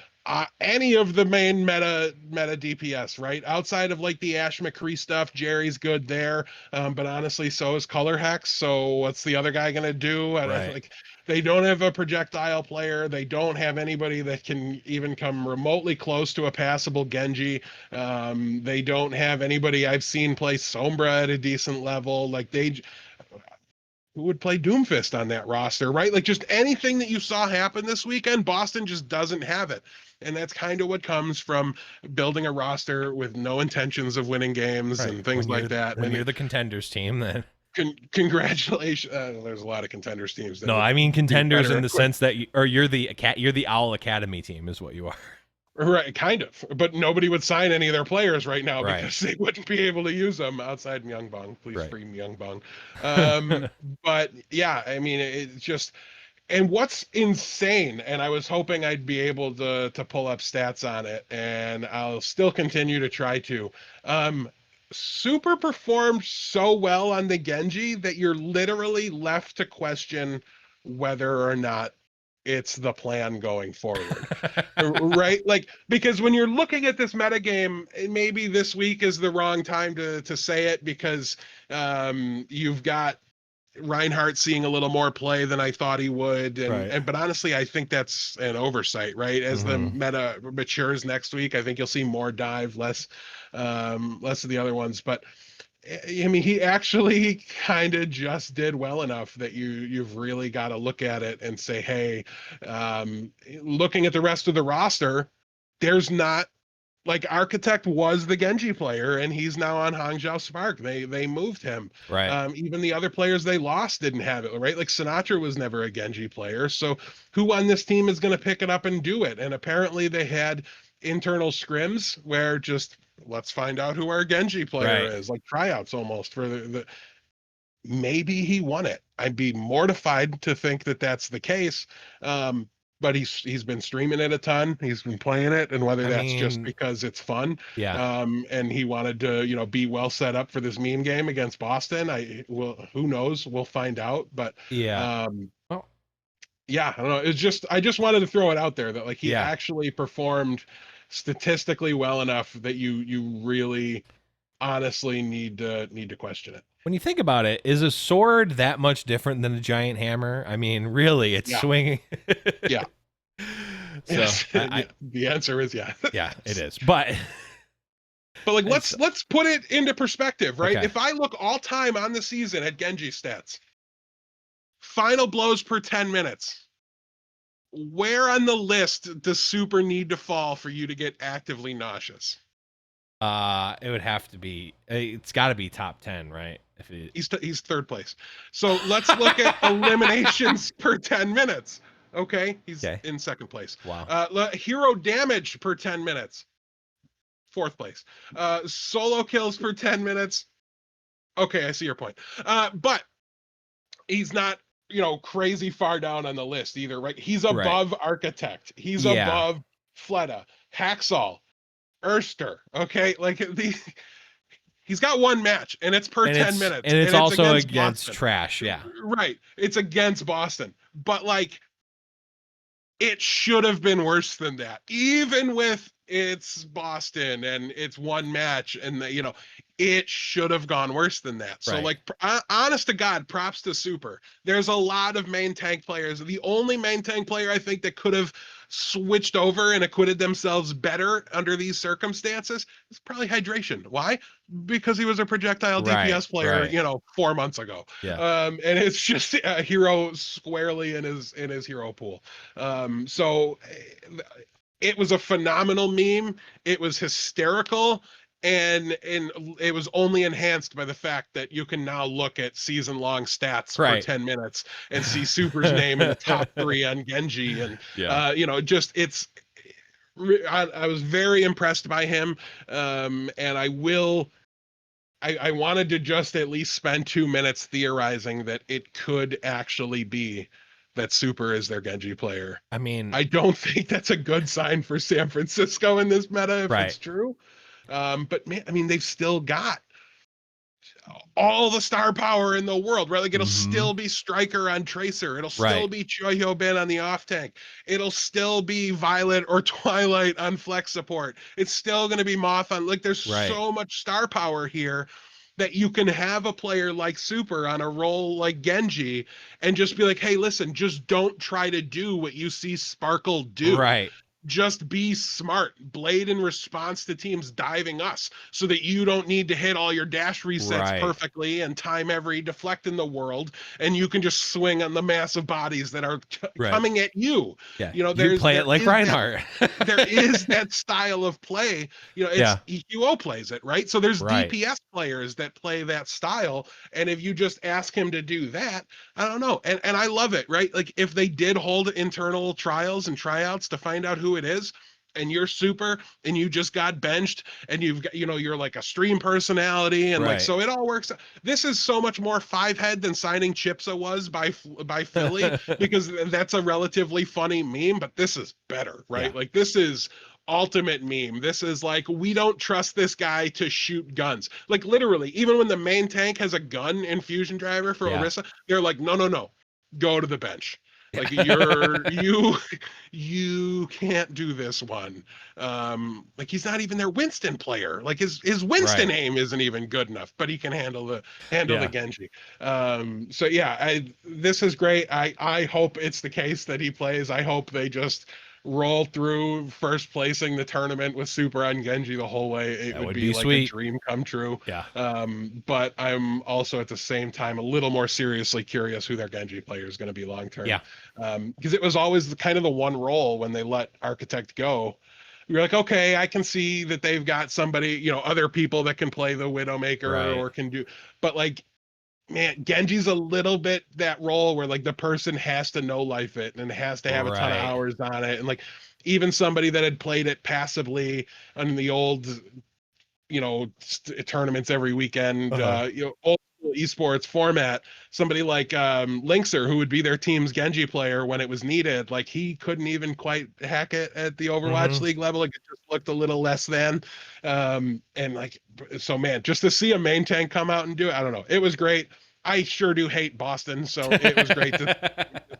any of the main meta DPS, right? Outside of like the Ash McCree stuff, Jerry's good there, but honestly, so is Color Hex. So what's the other guy gonna do? Like, they don't have a projectile player. They don't have anybody that can even come remotely close to a passable Genji. They don't have anybody I've seen play Sombra at a decent level. Like who would play Doomfist on that roster, right? Like just anything that you saw happen this weekend, Boston just doesn't have it. And that's kind of what comes from building a roster with no intentions of winning games and things like that. When you're the contenders team, then Congratulations. There's a lot of contenders teams. That No, would I mean be contenders better in the equipped. sense that you're the Owl Academy team is what you are. Right, kind of. But nobody would sign any of their players right now Right. because they wouldn't be able to use them outside Myungbong. Please Right. free Myungbong. But yeah, I mean, it's just, and what's insane, and I was hoping I'd be able to pull up stats on it, and I'll still continue to try to. Super performed so well on the Genji that you're literally left to question whether or not it's the plan going forward. Right? Like, because when you're looking at this metagame, maybe this week is the wrong time to say it because you've got Reinhardt seeing a little more play than I thought he would, Right. but honestly, I think that's an oversight, right? As the meta matures next week, I think you'll see more dive, less of the other ones. But I mean, he actually kind of just did well enough that you've really got to look at it and say, hey, looking at the rest of the roster, there's not, like, Architect was the Genji player, and he's now on Hangzhou Spark. They moved him. Right. Even the other players they lost didn't have it, right? Like Sinatra was never a Genji player. So who on this team is going to pick it up and do it? And apparently they had internal scrims where just let's find out who our Genji player Right. is, like tryouts almost for the maybe he won it. I'd be mortified to think that that's the case. But he's been streaming it a ton. He's been playing it, and whether I that's just mean, because it's fun, yeah. and he wanted to, be well set up for this meme game against Boston. Who knows? We'll find out. But Yeah. um, Well, yeah, I don't know. I just wanted to throw it out there that like he yeah. actually performed statistically well enough that you really honestly need to question it. When you think about it, is a sword that much different than a giant hammer? I mean, really, it's Yeah, swinging. yeah. So, Yes. I The answer is yeah. yeah, it is. But But like it's let's put it into perspective, right? okay. If I look all time on the season at Genji stats, final blows per 10 minutes, where on the list does Super need to fall for you to get actively nauseous? It would have to be. It's got to be top 10, right? If it. He's third place. So let's look at eliminations per 10 minutes. Okay, he's Okay. in second place. Wow. Hero damage per 10 minutes, fourth place. Solo kills per 10 minutes. Okay, I see your point. But he's not, crazy far down on the list either, right? He's Right. above Architect. He's Yeah. above Fleta, Haxall, Erster. Okay, like he's got one match, and it's per 10 minutes, and it's and it's also against against Boston. trash. Yeah. Right, it's against Boston, but like it should have been worse than that, even with it's Boston and it's one match, and it should have gone worse than that. So, Right. like, honest to God, props to Super. There's a lot of main tank players. The only main tank player I think that could have switched over and acquitted themselves better under these circumstances is probably Hydration. Why? Because he was a projectile Right. DPS player, Right. 4 months ago. Yeah. And it's just a hero squarely in his hero pool. So it was a phenomenal meme. It was hysterical, and it was only enhanced by the fact that you can now look at season-long stats for Right. 10 minutes and see Super's name in the top 3 on Genji, and Yeah. just I was very impressed by him, and I wanted to just at least spend 2 minutes theorizing that it could actually be that Super is their Genji player. I mean, I don't think that's a good sign for San Francisco in this meta if right. it's true. But man, I mean, they've still got all the star power in the world, right? Like it'll still be Striker on Tracer. It'll still Right. be Choi Hyo Bin on the off tank. It'll still be Violet or Twilight on flex support. It's still going to be Moth on, like, there's Right. so much star power here that you can have a player like Super on a role like Genji and just be like, hey, listen, just don't try to do what you see Sparkle do. Right. just be smart. Blade in response to teams diving us so that you don't need to hit all your dash resets Right. perfectly and time every deflect in the world. And you can just swing on the massive bodies that are Right. coming at you. Yeah. You know, You play it like Reinhardt. there is that style of play. You know, it's Yeah. EQO plays it, right? So there's Right. DPS players that play that style. And if you just ask him to do that, I don't know. And I love it, right? Like if they did hold internal trials and tryouts to find out who it is, and you're super and you just got benched and you've got, you know, you're like a stream personality and like, Right. so it all works. This is so much more five head than signing Chipsa was by Philly, because that's a relatively funny meme, but this is better, right? Yeah. Like this is ultimate meme. This is like, we don't trust this guy to shoot guns. Like literally, even when the main tank has a gun in Fusion Driver for Yeah. Orisa, they're like, no, go to the bench. Like Yeah. you can't do this one. Like he's not even their Winston player. Like his Winston Right. aim isn't even good enough, but he can handle the Yeah. Genji. So yeah, this is great. I hope it's the case that he plays. I hope they just roll through first placing the tournament with Super on Genji the whole way. It That would would be be like a sweet. dream come true. Yeah. But I'm also at the same time a little more seriously curious who their Genji player is going to be long term. Yeah. Because it was always kind of the one role when they let Architect go. You're like, okay, I can see that they've got somebody, you know, other people that can play the Widowmaker Right. or can do, but like, man, Genji's a little bit that role where like the person has to know life it and has to have a ton of Right. hours on it. And like even somebody that had played it passively on the old, you know, tournaments every weekend, Uh-huh. you know, old esports format, somebody like Linkser, who would be their team's Genji player when it was needed, like he couldn't even quite hack it at the Overwatch Mm-hmm. League level. Like it just looked a little less than. And like, so man, just to see a main tank come out and do it, I don't know. It was great. I sure do hate Boston, so it was great to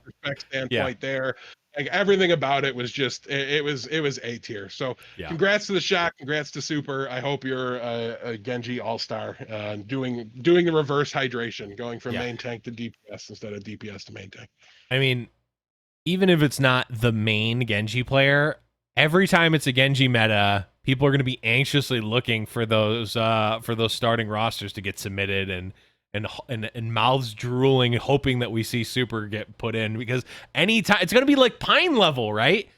respect Yeah. standpoint there. Like everything about it was just it was A tier. So Yeah. congrats to the shot, congrats to Super. I hope you're a Genji All Star, doing the reverse hydration, going from Yeah. main tank to DPS instead of DPS to main tank. I mean, even if it's not the main Genji player, every time it's a Genji meta, people are going to be anxiously looking for those starting rosters to get submitted and mouths drooling, hoping that we see Super get put in, because anytime it's going to be like Pine level, right?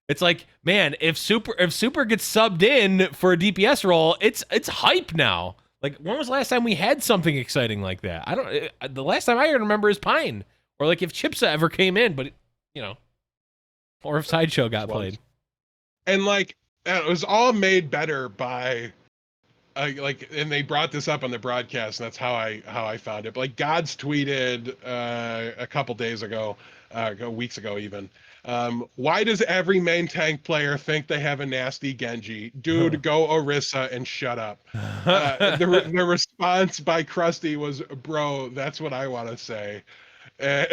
It's like, man, if Super gets subbed in for a DPS role, it's hype now. Like, when was the last time we had something exciting like that? The last time I remember is Pine, or like if Chipsa ever came in, but you know, or if Sideshow got played. And like it was all made better by like, and they brought this up on the broadcast, and that's how I found it. But like Gods tweeted a couple days ago, weeks ago even. Why does every main tank player think they have a nasty Genji? Dude, go Orisa and shut up. The response by Krusty was, "Bro, that's what I want to say." Uh,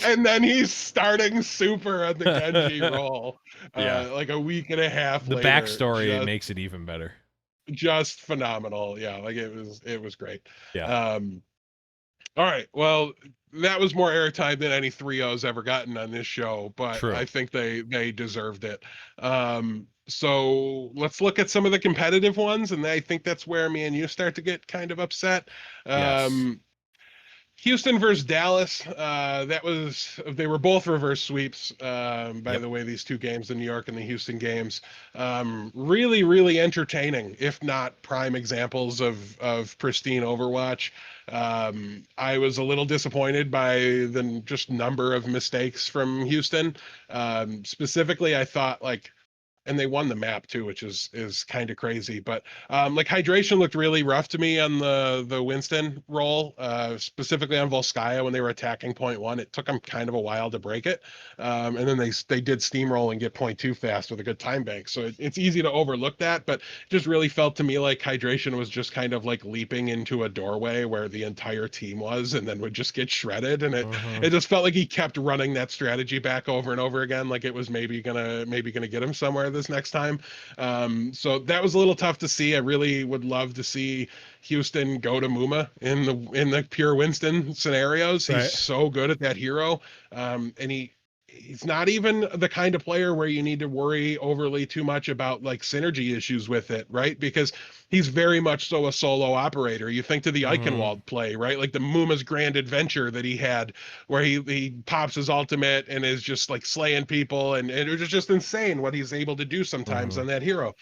and then he's starting Super on the Genji role, Yeah. like a week and a half The later. backstory makes it even better. Just phenomenal. Yeah, like it was great. Yeah. All right. Well, that was more airtime than any 3-0's ever gotten on this show, but True. I think they deserved it. So let's look at some of the competitive ones, and I think that's where me and you start to get kind of upset. Yes. Houston versus Dallas. They were both reverse sweeps. By Yep. the way, these two games, the New York and the Houston games, really, really entertaining, if not prime examples of pristine Overwatch. I was a little disappointed by the just number of mistakes from Houston. Specifically, I thought like, and they won the map too, which is kind of crazy. But like hydration looked really rough to me on the Winston roll, specifically on Volskaya when they were attacking point one. It took them kind of a while to break it, and then they did steamroll and get point two fast with a good time bank. So it's easy to overlook that, but it just really felt to me like hydration was just kind of like leaping into a doorway where the entire team was, and then would just get shredded. And it just felt like he kept running that strategy back over and over again, like it was maybe gonna get him somewhere this next time. So that was a little tough to see. I really would love to see Houston go to Muma in the pure Winston scenarios. He's Right. so good at that hero, and he's not even the kind of player where you need to worry overly too much about like synergy issues with it, right? Because he's very much so a solo operator. You think to the Mhm. Eichenwald play, right? Like the Muma's Grand Adventure that he had, where he pops his ultimate and is just like slaying people, and it was just insane what he's able to do sometimes Mhm. on that hero.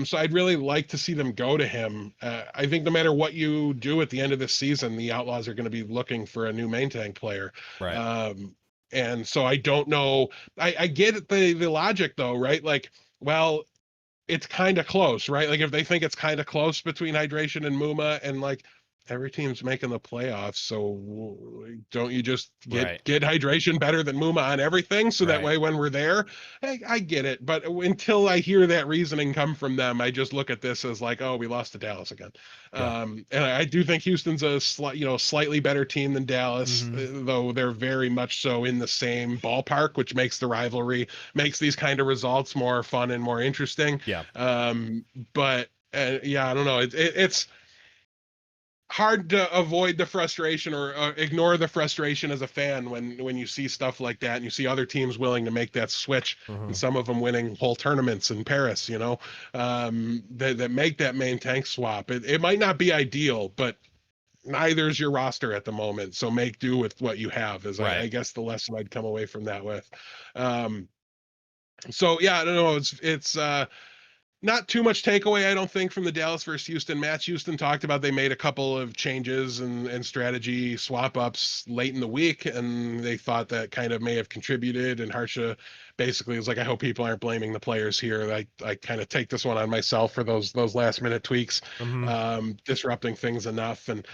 So I'd really like to see them go to him. I think no matter what you do at the end of this season, the Outlaws are going to be looking for a new main tank player. Right. And so I don't know. I get the logic though, right? Like, well, it's kind of close, right? Like if they think it's kind of close between Hydration and Muma, and like every team's making the playoffs, so don't you just Right. get Hydration better than Muma on everything, so that Right. way when we're there, hey, I get it. But until I hear that reasoning come from them, I just look at this as like, oh, we lost to Dallas again. Yeah. And I do think Houston's a slightly better team than Dallas, Mhm. though they're very much so in the same ballpark, which makes the rivalry, makes these kind of results more fun and more interesting. Yeah. But yeah, I don't know. It's hard to avoid the frustration or ignore the frustration as a fan when you see stuff like that and you see other teams willing to make that switch, and Mhm. some of them winning whole tournaments in Paris, that make that main tank swap. It might not be ideal, but neither's your roster at the moment, so make do with what you have is I Right. guess the lesson I'd come away from that with. um so yeah, I don't know, it's not too much takeaway, I don't think, from the Dallas versus Houston match. Houston talked about they made a couple of changes and strategy swap ups late in the week, and they thought that kind of may have contributed. And Harsha basically was like, "I hope people aren't blaming the players here. I kind of take this one on myself for those last minute tweaks, Mhm. disrupting things enough." And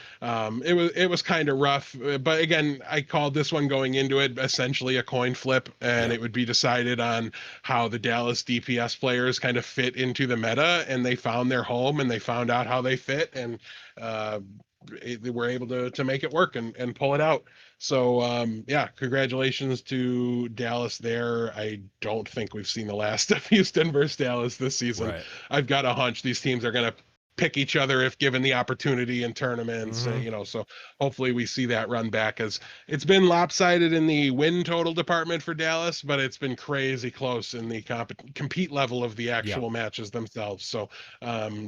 it was kind of rough. But again, I called this one going into it essentially a coin flip, and Yeah. it would be decided on how the Dallas DPS players kind of fit into the meta, and they found their home and they found out how they fit, and uh, they were able to make it work and pull it out. So yeah, congratulations to Dallas there. I don't think we've seen the last of Houston versus Dallas this season. Right. I've got a hunch these teams are going to pick each other if given the opportunity in tournaments, Mhm. so hopefully we see that run back, as it's been lopsided in the win total department for Dallas, but it's been crazy close in the compete level of the Yeah. actual matches themselves. So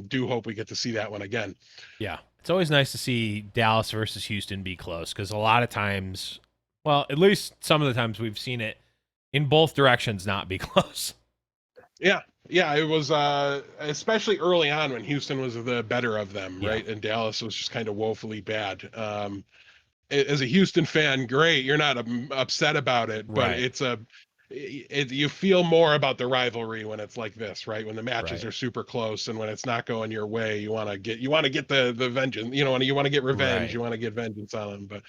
do hope we get to see that one again. Yeah. It's always nice to see Dallas versus Houston be close because a lot of times, well, at least some of the times we've seen it in both directions not be close. Yeah. Yeah, it was especially early on when Houston was the better of them, Yeah. right? And Dallas was just kind of woefully bad. As a Houston fan, great, you're not upset about it, but Right. you feel more about the rivalry when it's like this, right? When the matches Right. are super close and when it's not going your way, you want to get the vengeance, and you want to get revenge, Right. you want to get vengeance on them. But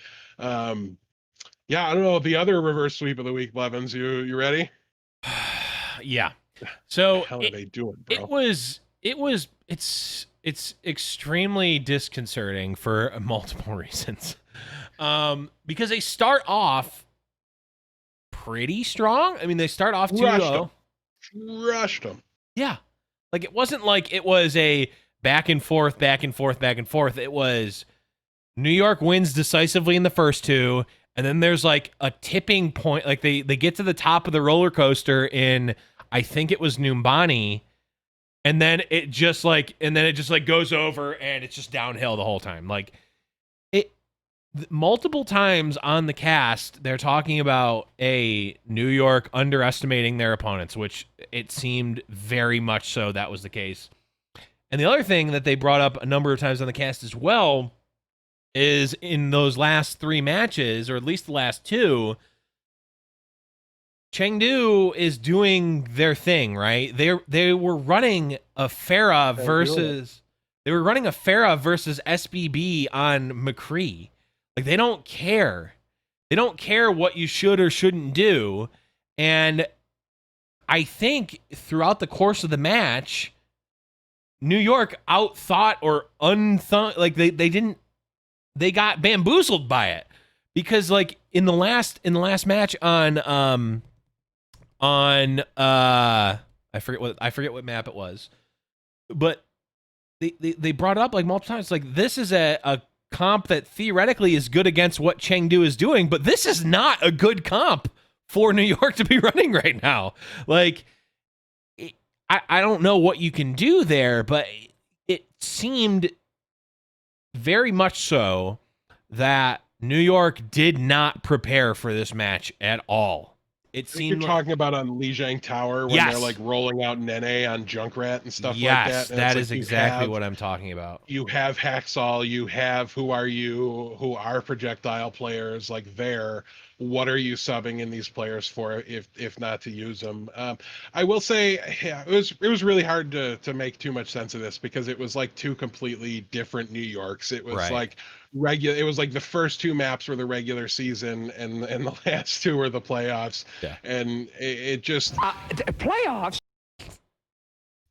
yeah, I don't know, the other reverse sweep of the week, Blevins, you ready? Yeah. The So hell are they doing, it bro? was it's extremely disconcerting for multiple reasons. Because they start off pretty strong. I mean, they start off Rushed 2-0. them. Rushed them. Yeah. Like it wasn't like it was a back and forth, back and forth, back and forth. It was New York wins decisively in the first two, and then there's like a tipping point. Like they get to the top of the roller coaster in I think it was Numbani, and then it just like goes over and it's just downhill the whole time. Like it multiple times on the cast they're talking about a New York underestimating their opponents, which it seemed very much so that was the case. And the other thing that they brought up a number of times on the cast as well is in those last three matches, or at least the last two, Chengdu is doing their thing, right? They were running a Farah versus SBB on McCree. Like they don't care. They don't care what you should or shouldn't do. And I think throughout the course of the match, New York outthought or unthought, like they got bamboozled by it. Because like in the last match on I forget what map it was, but they brought it up like multiple times. Like this is a comp that theoretically is good against what Chengdu is doing, but this is not a good comp for New York to be running right now. Like, I don't know what you can do there, but it seemed very much so that New York did not prepare for this match at all. It I think seemed you're talking about on Lijiang Tower when they're like rolling out Nene on Junkrat and stuff like that. And that it's like is exactly what I'm talking about. You have Hacksaw, you have Who Are You, who are projectile players like there. What are you subbing in these players for if not to use them? I will say, yeah, it was really hard to make too much sense of this because it was like two completely different New Yorks. It was like it was like the first two maps were the regular season and the last two were the playoffs. Yeah. And it just Playoffs?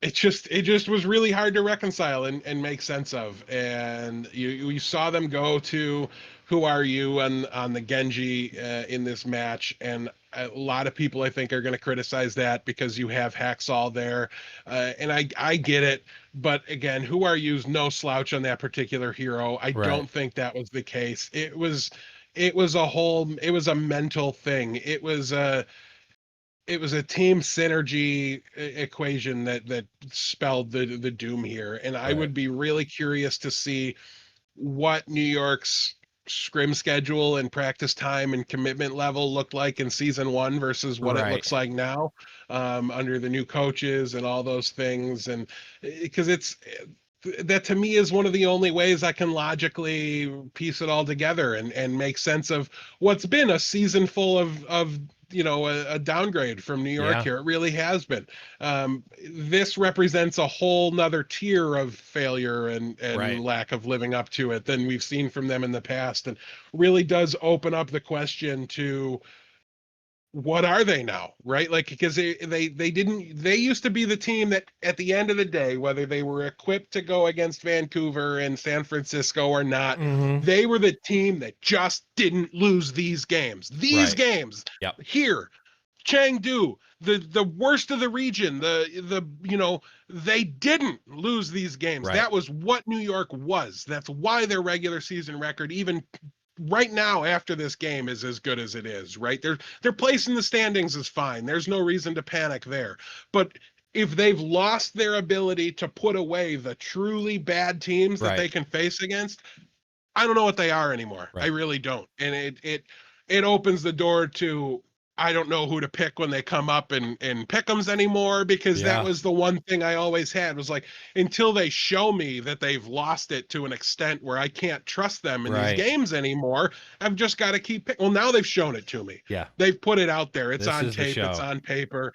it just was really hard to reconcile and make sense of. And you saw them go to Who Are You on the Genji in this match, and a lot of people I think are going to criticize that because you have Hacksaw there, and I get it, but again, Who Are You's no slouch on that particular hero. I don't think that was the case. It was a mental thing. It was a team synergy equation that spelled the doom here, and I would be really curious to see what New York's scrim schedule and practice time and commitment level looked like in season 1 versus what it looks like now, under the new coaches and all those things. And because that to me is one of the only ways I can logically piece it all together and make sense of what's been a season full of a downgrade from New York here. It really has been. This represents a whole nother tier of failure and lack of living up to it than we've seen from them in the past, and really does open up the question to what are they now, right? Like, because they used to be the team that at the end of the day, whether they were equipped to go against Vancouver and San Francisco or not, they were the team that just didn't lose these games. Games here, Chengdu, the worst of the region, they didn't lose these games. That was what New York was. That's why their regular season record, even right now after this game, is as good as it is, right? Their place in the standings is fine. There's no reason to panic there. But if they've lost their ability to put away the truly bad teams that they can face against, I don't know what they are anymore. I really don't. And it opens the door to, I don't know who to pick when they come up in pick'ems anymore, because that was the one thing I always had, was like, until they show me that they've lost it to an extent where I can't trust them in these games anymore, I've just got to keep well, now they've shown it to me. They've put it out there. It's on tape, it's on paper.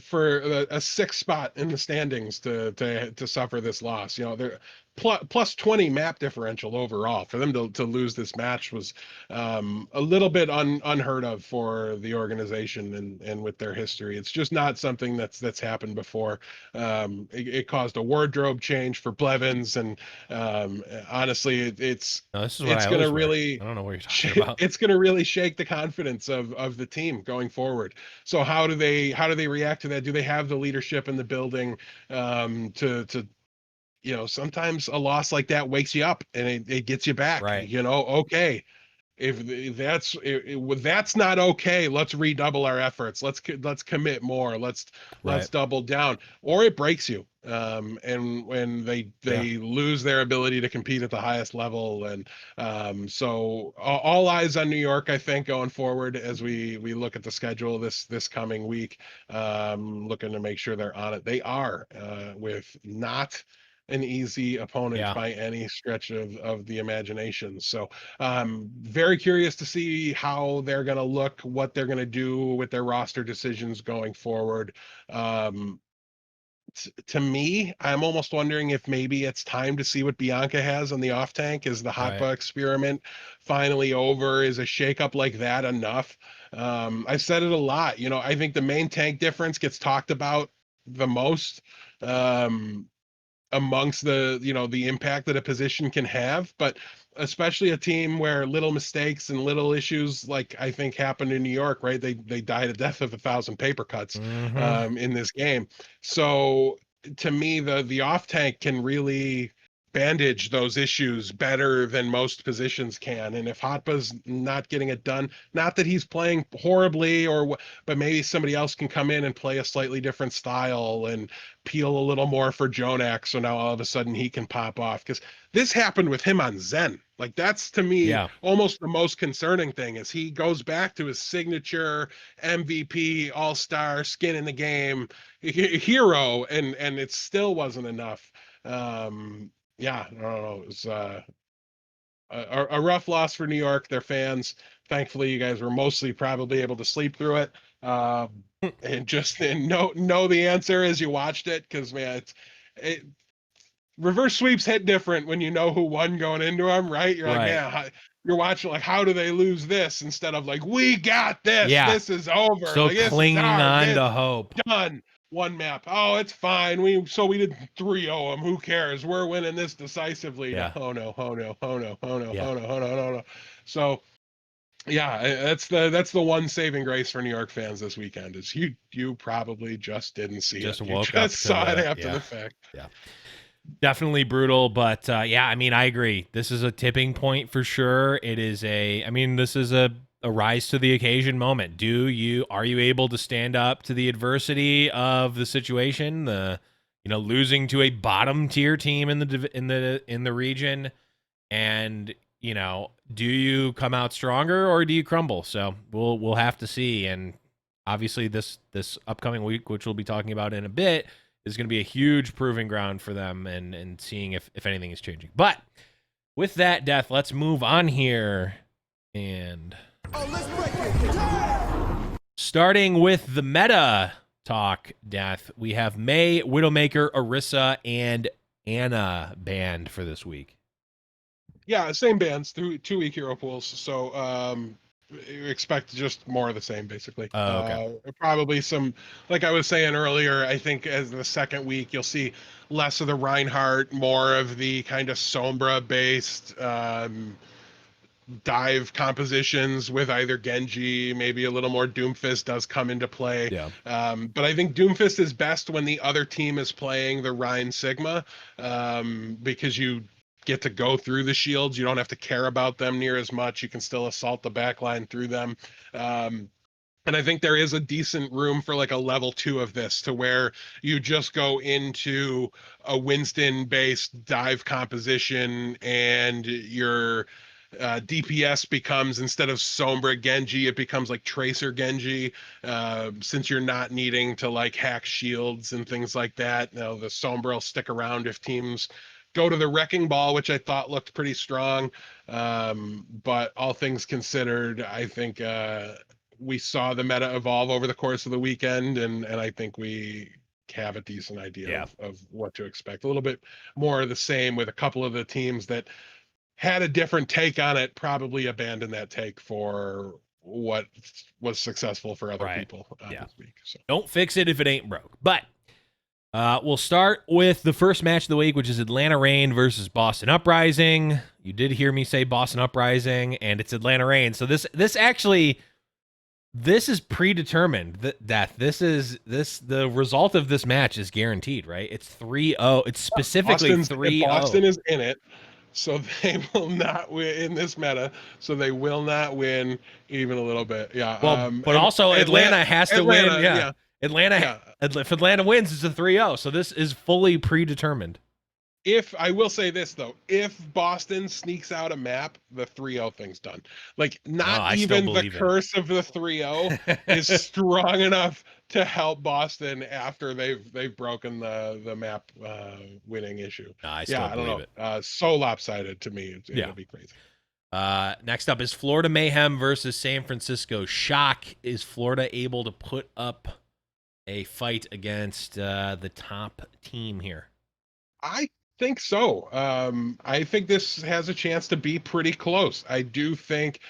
For a 6th spot in the standings to suffer this loss, they're plus 20 map differential overall. For them to lose this match was a little bit unheard of for the organization and with their history. It's just not something that's happened before. It caused a wardrobe change for Blevins, and honestly, it's going to really, I don't know what you're talking about. It's going to really shake the confidence of the team going forward. So how do they react to that? Do they have the leadership in the building to sometimes a loss like that wakes you up and it gets you back, okay, if that's not okay, let's redouble our efforts, let's commit more, let's double down, or it breaks you. And when they lose their ability to compete at the highest level. And so all eyes on New York, I think, going forward as we look at the schedule this coming week, looking to make sure they're on it. They are with not an easy opponent by any stretch of the imagination. So very curious to see how they're going to look, what they're going to do with their roster decisions going forward. To me, I'm almost wondering if maybe it's time to see what Bianca has on the off tank. Is the Hotba experiment finally over? Is a shakeup like that enough? I've said it a lot. I think the main tank difference gets talked about the most. Amongst the impact that a position can have, but especially a team where little mistakes and little issues, like I think happened in New York, right? They died a death of 1,000 paper cuts in this game. So to me, the off tank can really bandage those issues better than most positions can. And if Hotba's not getting it done, not that he's playing horribly but maybe somebody else can come in and play a slightly different style and peel a little more for Jonak. So now all of a sudden he can pop off, because this happened with him on Zen. Like, that's to me Yeah. almost the most concerning thing, is he goes back to his signature MVP, all-star, skin in the game hero, and it still wasn't enough. Yeah, I don't know. It was a rough loss for New York, their fans. Thankfully, you guys were mostly probably able to sleep through it, and know the answer as you watched it, because man, it reverse sweeps hit different when you know who won going into them, right? You're like, Right. man, you're watching like, how do they lose this, instead of like, we got this. Yeah. This is over. So Like, this is clinging ours. on It's to hope. done. One map. Oh, it's fine. We did 3-0 them. Who cares? We're winning this decisively. Yeah. Oh no. Oh no. Oh no. Oh no. Yeah. Oh no. Oh no. Oh no. So yeah, that's the one saving grace for New York fans this weekend, is you probably just didn't see Just it. woke You up just to saw it the- after yeah. the fact. Yeah. Definitely brutal, but yeah, I mean, I agree. This is a tipping point for sure. This is a rise to the occasion moment. Are you able to stand up to the adversity of the situation? Losing to a bottom tier team in the region, and do you come out stronger or do you crumble? So we'll have to see. And obviously this upcoming week, which we'll be talking about in a bit, is going to be a huge proving ground for them, and seeing if anything is changing. But with that, Death, let's move on here. And starting with the meta talk, Death, we have May, Widowmaker, Orisa, and Anna banned for this week. Yeah, same bands, 2-week hero pools. So you expect just more of the same, basically. Oh, okay. Probably some, like I was saying earlier, I think as the second week, you'll see less of the Reinhardt, more of the kind of Sombra-based dive compositions with either Genji, maybe a little more Doomfist does come into play. Yeah. But I think Doomfist is best when the other team is playing the Rein Sigma, because you get to go through the shields. You don't have to care about them near as much. You can still assault the backline through them. And I think there is a decent room for like a level 2 of this, to where you just go into a Winston-based dive composition, and your DPS becomes, instead of Sombra Genji, it becomes like Tracer Genji, since you're not needing to like hack shields and things like that. Now the Sombra will stick around if teams go to the Wrecking Ball, which I thought looked pretty strong. But all things considered, I think we saw the meta evolve over the course of the weekend, and I think we have a decent idea of what to expect. A little bit more of the same, with a couple of the teams that had a different take on it probably abandoned that take for what was successful for other people this week. So Don't fix it if it ain't broke. But we'll start with the first match of the week, which is Atlanta Reign versus Boston Uprising. You did hear me say Boston Uprising, and it's Atlanta Reign. So this is predetermined. That the result of this match is guaranteed, right? It's 3-0. It's specifically 3-0. Boston is in it, so they will not win in this meta. So they will not win even a little bit. Yeah. Well, but also Atlanta has to win. Yeah. Atlanta. If Atlanta wins, it's a 3-0. So this is fully predetermined. If I will say this though, if Boston sneaks out a map, the 3-0 thing's done. Like, not even the curse of the 3-0 is strong enough to help Boston after they've broken the map winning issue. No, I don't believe it. So lopsided to me. It'll be crazy. Next up is Florida Mayhem versus San Francisco Shock. Is Florida able to put up a fight against the top team here? I think so. I think this has a chance to be pretty close. I do think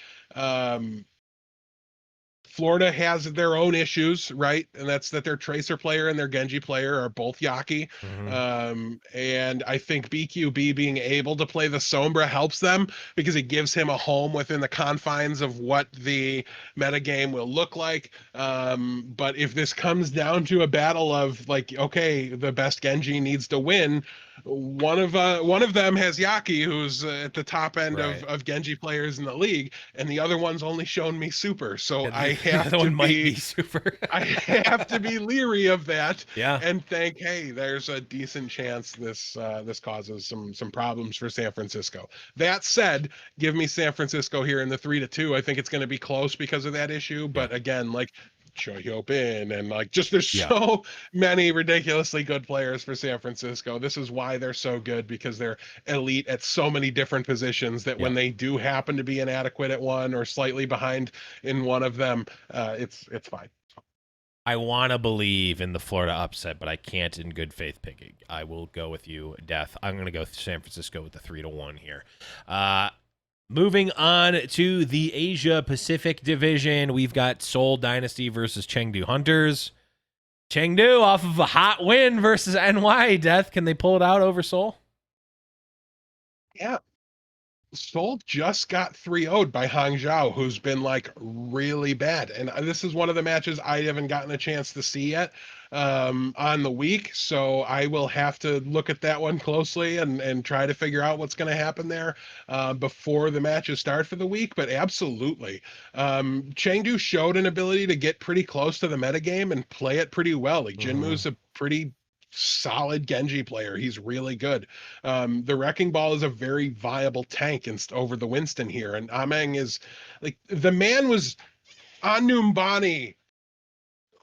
Florida has their own issues, right? And that's that their Tracer player and their Genji player are both Yaki. Mm-hmm. And I think BQB being able to play the Sombra helps them, because it gives him a home within the confines of what the metagame will look like. But if this comes down to a battle of like, okay, the best Genji needs to win, one of them has Yaki, who's at the top end Right. of Genji players in the league, and the other one's only shown me super. So Yeah, I the have other to one might be be super. I have to be leery of that Yeah. and think, hey, there's a decent chance this causes some problems for San Francisco. That said, give me San Francisco here in the 3-2. I think it's going to be close because of that issue, Yeah. but again, like Choi Hyopin and like just there's Yeah. so many ridiculously good players for San Francisco. This is why they're so good, because they're elite at so many different positions that Yeah. when they do happen to be inadequate at one or slightly behind in one of them, it's fine. I want to believe in the Florida upset, but I can't in good faith picking. I will go with you, Death. I'm going to go with San Francisco with the 3-1 here. Moving on to the Asia Pacific division, we've got Seoul Dynasty versus Chengdu Hunters. Chengdu off of a hot win versus NY. Death, can they pull it out over Seoul? Yeah. Seoul just got 3-0'd by Hangzhou, who's been like really bad. And this is one of the matches I haven't gotten a chance to see yet on the week. So I will have to look at that one closely and try to figure out what's going to happen there before the matches start for the week. But absolutely. Chengdu showed an ability to get pretty close to the metagame and play it pretty well. Like Jinmu's a pretty solid Genji player. He's really good. The Wrecking Ball is a very viable tank over the Winston here, and Ameng is like the man was on Numbani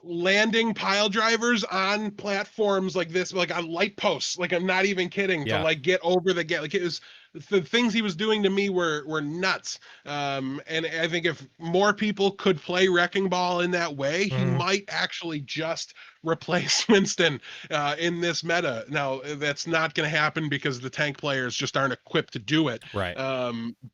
landing pile drivers on platforms like this, like on light posts. Like I'm not even kidding. To Yeah. like get over the gate, like it was the things he was doing to me were nuts. And I think if more people could play Wrecking Ball in that way, he might actually just replace Winston in this meta. Now that's not going to happen because the tank players just aren't equipped to do it. Right.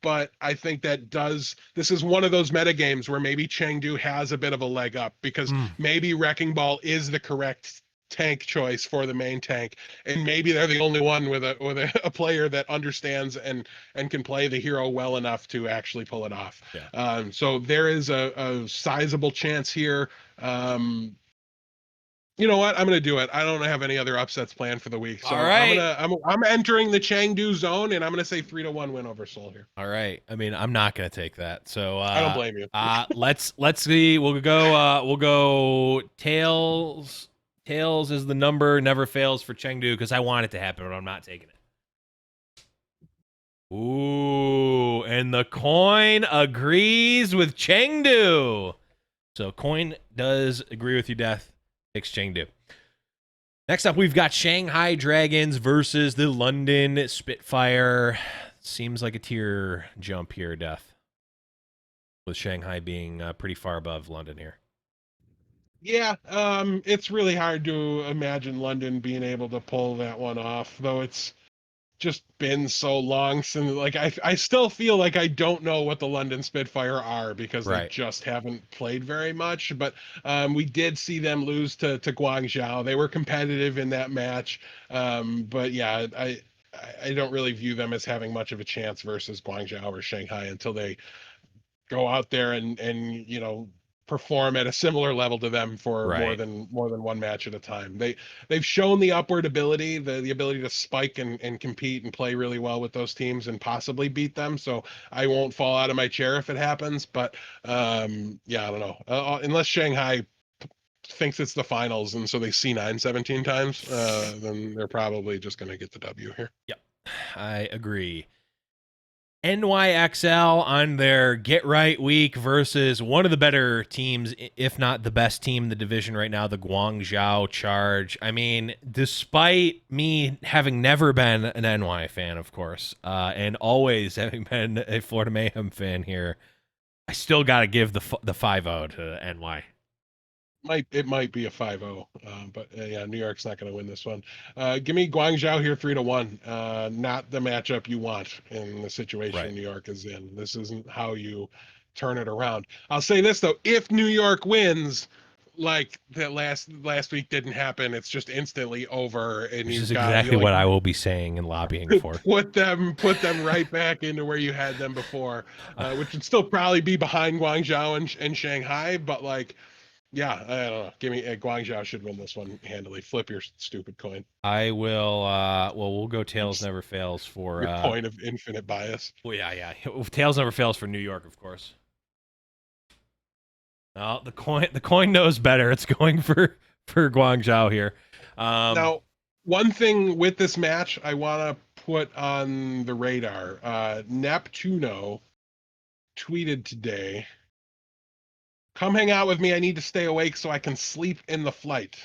But I think this is one of those meta games where maybe Chengdu has a bit of a leg up because maybe Wrecking Ball is the correct tank choice for the main tank, and maybe they're the only one with a player that understands and can play the hero well enough to actually pull it off. Yeah. So there is a sizable chance here. You know what? I'm gonna do it. I don't have any other upsets planned for the week, so All right. I'm entering the Chengdu zone, and I'm gonna say 3-1 win over Seoul here. All right. I mean, I'm not gonna take that. So I don't blame you. let's see. We'll go tails. Tails is the number, never fails for Chengdu because I want it to happen, but I'm not taking it. Ooh, and the coin agrees with Chengdu. So coin does agree with you, Death. Takes Chengdu. Next up, we've got Shanghai Dragons versus the London Spitfire. Seems like a tier jump here, Death. With Shanghai being pretty far above London here. Yeah, it's really hard to imagine London being able to pull that one off, though it's just been so long since, like, I still feel like I don't know what the London Spitfire are because they just haven't played very much. But we did see them lose to Guangzhou. They were competitive in that match. But yeah, I don't really view them as having much of a chance versus Guangzhou or Shanghai until they go out there and perform at a similar level to them for more than one match at a time. They've shown the upward ability, the ability to spike and compete and play really well with those teams and possibly beat them. So I won't fall out of my chair if it happens. But yeah, I don't know. Unless Shanghai thinks it's the finals and so they C9 17 times, then they're probably just going to get the W here. Yep, I agree. NYXL on their get right week versus one of the better teams, if not the best team in the division right now, the Guangzhou Charge. I mean, despite me having never been an NY fan, of course, and always having been a Florida Mayhem fan here, I still got to give the 5-0 to NY. It might be a 5-0, but yeah, New York's not going to win this one. Give me Guangzhou here 3-1. Not the matchup you want in the situation New York is in. This isn't how you turn it around. I'll say this though: if New York wins, like that last week didn't happen, it's just instantly over, and This is exactly what I will be saying and lobbying for. Put them right back into where you had them before, which would still probably be behind Guangzhou and Shanghai, but like. Yeah, I don't know. Give me Guangzhou should win this one handily. Flip your stupid coin. I will. Well, we'll go tails never fails for. Your coin of infinite bias. Well, yeah. Tails never fails for New York, of course. No, the coin knows better. It's going for Guangzhou here. Now, one thing with this match I want to put on the radar. Neptuno tweeted today, "Come hang out with me. I need to stay awake so I can sleep in the flight."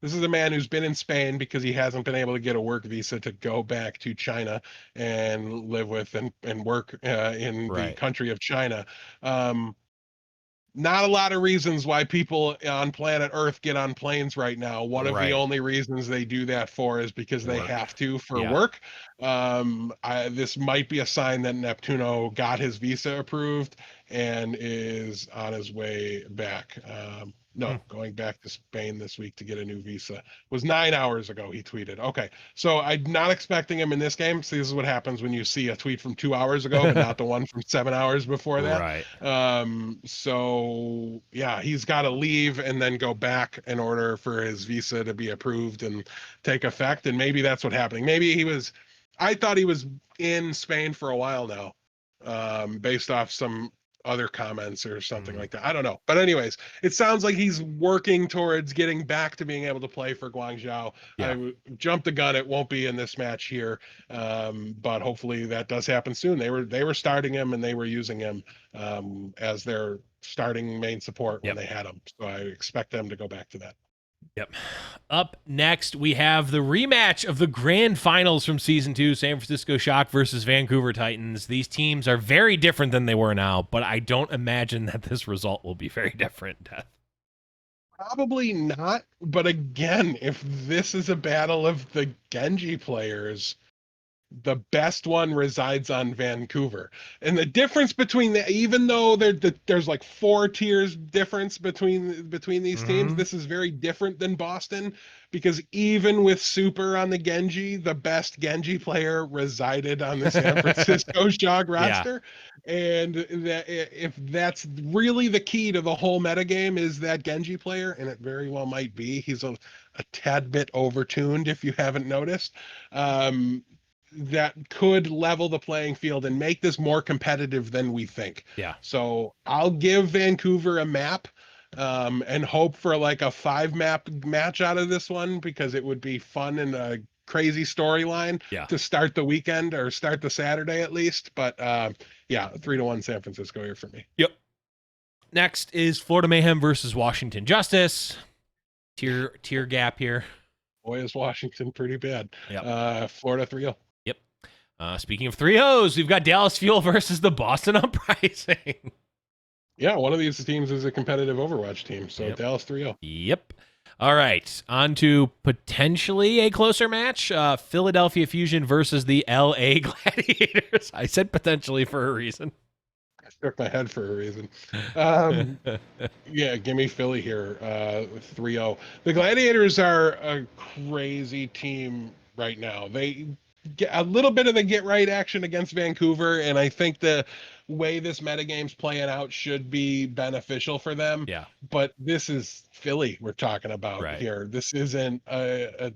This is a man who's been in Spain because he hasn't been able to get a work visa to go back to China and live with and work in the country of China. Not a lot of reasons why people on planet Earth get on planes right now. One of the only reasons they do that for is because they have to for work. This might be a sign that Neptuno got his visa approved and is on his way back. Going back to Spain this week to get a new visa. It was 9 hours ago, he tweeted. Okay, so I'm not expecting him in this game. See, this is what happens when you see a tweet from 2 hours ago, but not the one from 7 hours before that. Right. So yeah, he's got to leave and then go back in order for his visa to be approved and take effect. And maybe that's what's happening. I thought he was in Spain for a while now, based off some other comments or something like that. I don't know. But anyways, it sounds like he's working towards getting back to being able to play for Guangzhou. Yeah. I jumped the gun. It won't be in this match here. But hopefully that does happen soon. They were starting him and they were using him as their starting main support when they had him. So I expect them to go back to that. Yep. Up next, we have the rematch of the grand finals from Season 2, San Francisco Shock versus Vancouver Titans. These teams are very different than they were now, but I don't imagine that this result will be very different, Death. Probably not, but again, if this is a battle of the Genji players, the best one resides on Vancouver. And the difference between even though there's like 4 tiers difference between these teams, this is very different than Boston, because even with Super on the Genji, the best Genji player resided on the San Francisco Shock roster. And if that's really the key to the whole metagame is that Genji player, and it very well might be, he's a tad bit overtuned if you haven't noticed. That could level the playing field and make this more competitive than we think. Yeah. So I'll give Vancouver a map and hope for like a 5-map match out of this one, because it would be fun and a crazy storyline to start the weekend or start the Saturday at least. But 3-1 San Francisco here for me. Yep. Next is Florida Mayhem versus Washington Justice. Tier gap here. Boy, is Washington pretty bad. Yep. Florida 3-0. Yep. Speaking of 3-0s, we've got Dallas Fuel versus the Boston Uprising. Yeah, one of these teams is a competitive Overwatch team, so Dallas 3-0. Yep. All right, on to potentially a closer match. Philadelphia Fusion versus the LA Gladiators. I said potentially for a reason. I shook my head for a reason. Give me Philly here, 3-0. The Gladiators are a crazy team right now. They get a little bit of the get-right action against Vancouver, and I think the way this metagame's playing out should be beneficial for them. Yeah. But this is Philly we're talking about here. This isn't a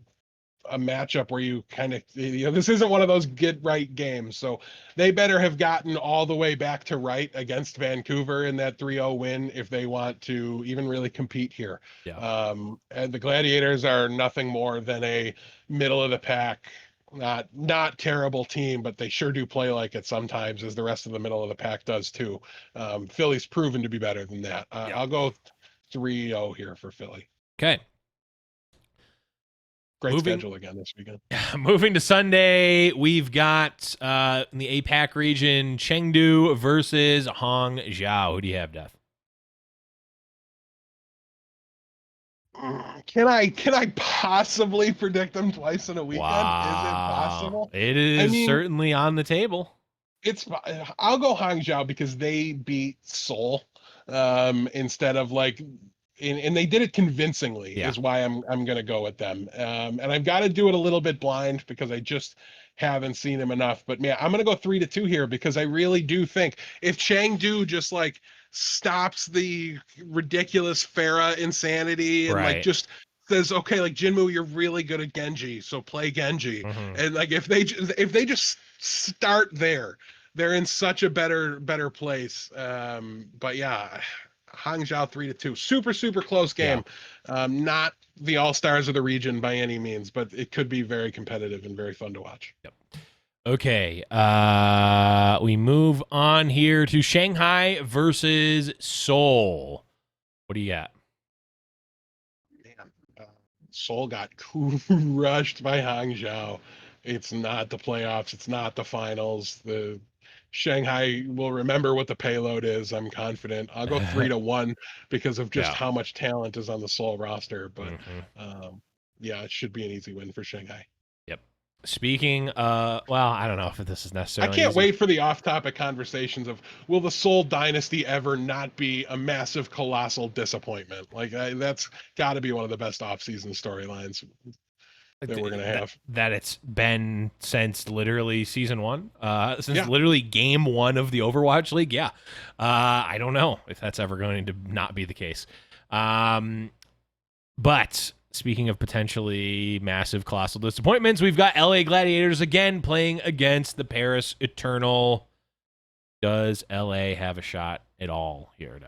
matchup where you kind of, this isn't one of those get right games. So they better have gotten all the way back to right against Vancouver in that 3-0 win if they want to even really compete here. Yeah. And the Gladiators are nothing more than a middle of the pack, not terrible team, but they sure do play like it sometimes, as the rest of the middle of the pack does too. Philly's proven to be better than that. I'll go 3-0 here for Philly. Okay. Great schedule again this weekend. Moving to Sunday, we've got in the APAC region, Chengdu versus Hangzhou. Who do you have, Death? Can I possibly predict them twice in a weekend? Wow. Is it possible? It is certainly on the table. I'll go Hangzhou because they beat Seoul instead of like and they did it convincingly, Yeah. is why I'm gonna go with them. And I've got to do it a little bit blind because I just haven't seen him enough. But man, I'm gonna go 3-2 here because I really do think if Chengdu just like stops the ridiculous Farah insanity and like Right. just says, okay, like Jinmu, you're really good at Genji, so play Genji. And like if they just start there, they're in such a better place. But yeah, Hangzhou 3-2, super close Yeah. game. Not the all stars of the region by any means, but it could be very competitive and very fun to watch. Yep. Okay. We move on here to Shanghai versus Seoul. What do you got? Man, Seoul got crushed by Hangzhou. It's not the playoffs. It's not the finals. The Shanghai will remember what the payload is. I'm confident. I'll go 3-1 because of just Yeah. how much talent is on the Seoul roster. But Mhm. yeah, it should be an easy win for Shanghai. Yep. Speaking, well, I don't know if this is I necessarily can't easy. wait for the off-topic conversations of will the Seoul Dynasty ever not be a massive, colossal disappointment? Like that's got to be one of the best off-season storylines that we're gonna have. That it's been since literally season one, since Yeah, literally game one of the Overwatch League. Yeah, I don't know if that's ever going to not be the case. But speaking of potentially massive colossal disappointments, we've got LA Gladiators again playing against the Paris Eternal. Does LA have a shot at all here?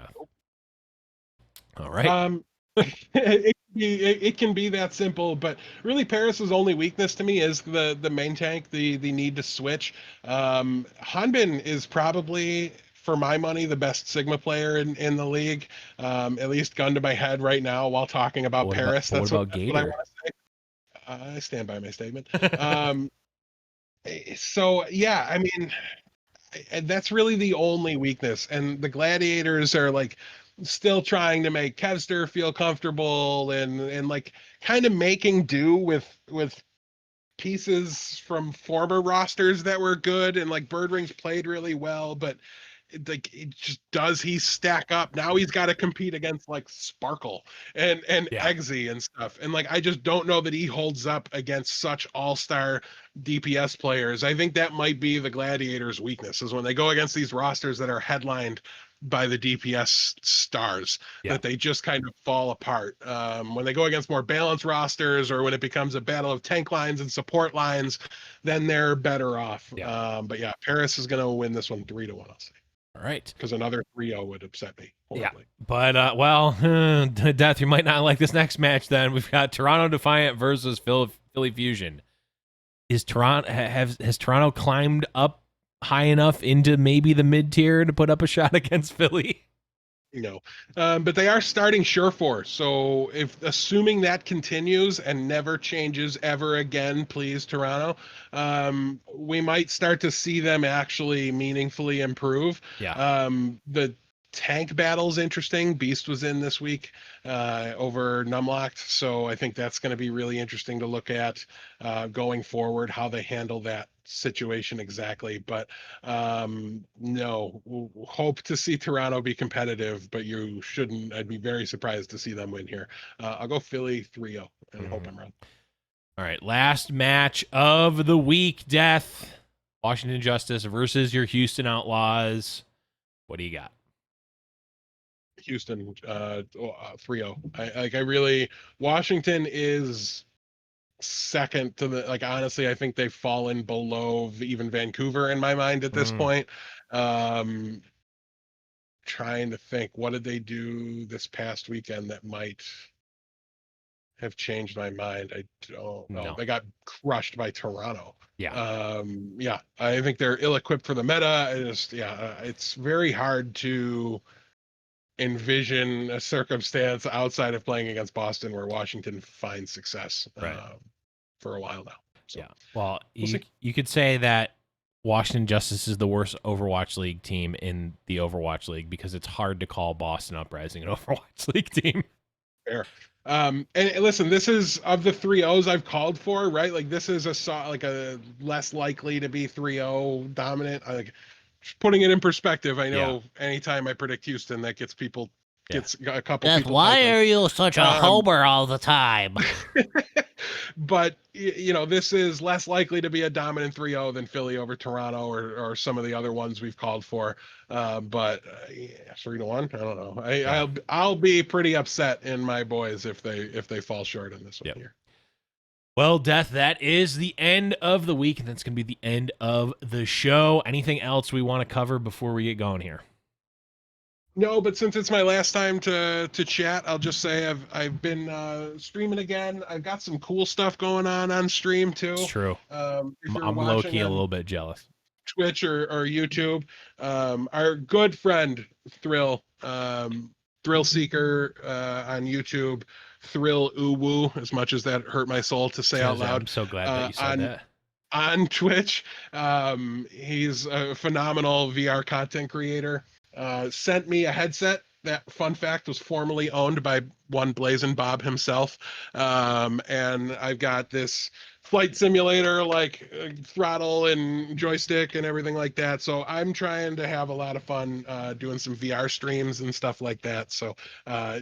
All right. it can be that simple, but really Paris's only weakness to me is the main tank, the need to switch. Hanbin is probably, for my money, the best Sigma player in the league, at least gun to my head right now while talking about Paris. What That's about what I Gator? want to say. I stand by my statement. Um, so yeah, I mean, and that's really the only weakness. And the Gladiators are like still trying to make Kevster feel comfortable and like kind of making do with pieces from former rosters that were good, and like Birdring's played really well, but like it just, does he stack up? Now he's got to compete against like Sparkle and Yeah. Eggsy and stuff, and like I just don't know that he holds up against such all-star DPS players. I think that might be the Gladiators' weakness, is when they go against these rosters that are headlined by the DPS stars, Yeah. that they just kind of fall apart. When they go against more balanced rosters, or when it becomes a battle of tank lines and support lines, then they're better off. Yeah. But yeah, Paris is going to win this one 3-1, I'll say, All right. because another 3-0 would upset me Yeah. horribly. But, well, Death, you might not like this next match then. We've got Toronto Defiant versus Philly Fusion. Is Toronto, has Toronto climbed up high enough into maybe the mid tier to put up a shot against Philly? But they are starting Sureforce. So if assuming that continues and never changes ever again, please, Toronto, we might start to see them actually meaningfully improve. Yeah. The tank battle's interesting. Beast was in this week over Numlocked, so I think that's going to be really interesting to look at going forward, how they handle that situation exactly. But no, hope to see Toronto be competitive, but you shouldn't. I'd be very surprised to see them win here. I'll go Philly 3-0 and hope I'm wrong. All right. Last match of the week, Death. Washington Justice versus your Houston Outlaws. What do you got? Houston 3-0. I really, Washington is second to the, like, honestly, I think they've fallen below even Vancouver in my mind at this point. Trying to think, what did they do this past weekend that might have changed my mind? I don't know. No. They got crushed by Toronto. Yeah. Yeah, I think they're ill-equipped for the meta. It's very hard to envision a circumstance outside of playing against Boston where Washington finds success Right. for a while now. So Yeah. Well, we'll you could say that Washington Justice is the worst Overwatch League team in the Overwatch League because it's hard to call Boston Uprising an Overwatch League team. fair. And listen, this is of the 3-0s I've called for, right? Like this is a less likely to be 3-0 dominant. Just putting it in perspective, I know anytime I predict Houston, that gets people gets a couple Beth, people. why typing. are you such a homer all the time? But you know, this is less likely to be a dominant 3-0 than Philly over Toronto or some of the other ones we've called for. But yeah, 3-1. I don't know. I'll be pretty upset in my boys if they fall short on this one here. Well, Death, that is the end of the week, and that's going to be the end of the show. Anything else we want to cover before we get going here? No, but since it's my last time to chat, I'll just say I've been streaming again. I've got some cool stuff going on stream too. It's true. If you're I'm watching low-key a on little bit jealous. Twitch or YouTube, our good friend Thrill Seeker on YouTube, Thrill Uwu, as much as that hurt my soul to say out loud. I'm so glad that you said that. On Twitch, he's a phenomenal VR content creator. Sent me a headset that, fun fact, was formerly owned by one Blazin' Bob himself. And I've got this flight simulator, like throttle and joystick and everything like that. So I'm trying to have a lot of fun doing some VR streams and stuff like that. So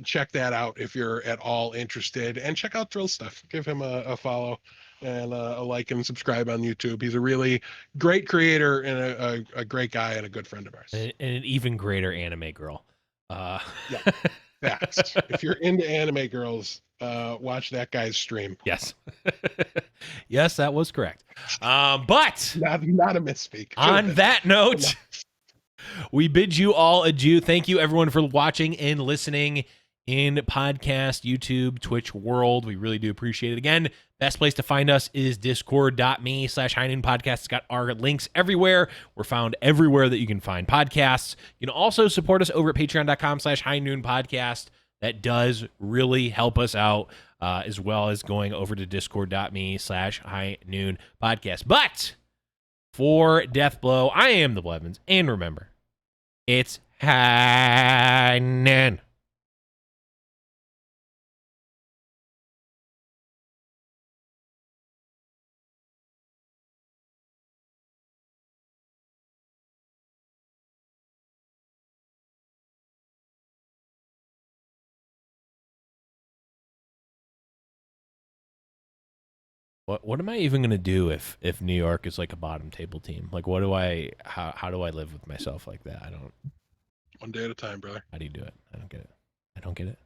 check that out if you're at all interested, and check out Drill Stuff. Give him a follow and a like and subscribe on YouTube. He's a really great creator and a great guy and a good friend of ours. And an even greater anime girl. Yeah, facts. If you're into anime girls, watch that guy's stream. Yes. Yes, that was correct. But not a misspeak. On that note, we bid you all adieu. Thank you, everyone, for watching and listening in podcast, YouTube, Twitch world. We really do appreciate it. Again, best place to find us is discord.me/highnoonpodcast. It's got our links everywhere. We're found everywhere that you can find podcasts. You can also support us over at patreon.com/highnoonpodcast. That does really help us out, as well as going over to discord.me/highnoonpodcast. But for Deathblow, I am the Blevins. And remember, it's high noon. What am I even gonna do if New York is like a bottom table team? Like, how do I live with myself like that? I don't. One day at a time, brother. How do you do it? I don't get it.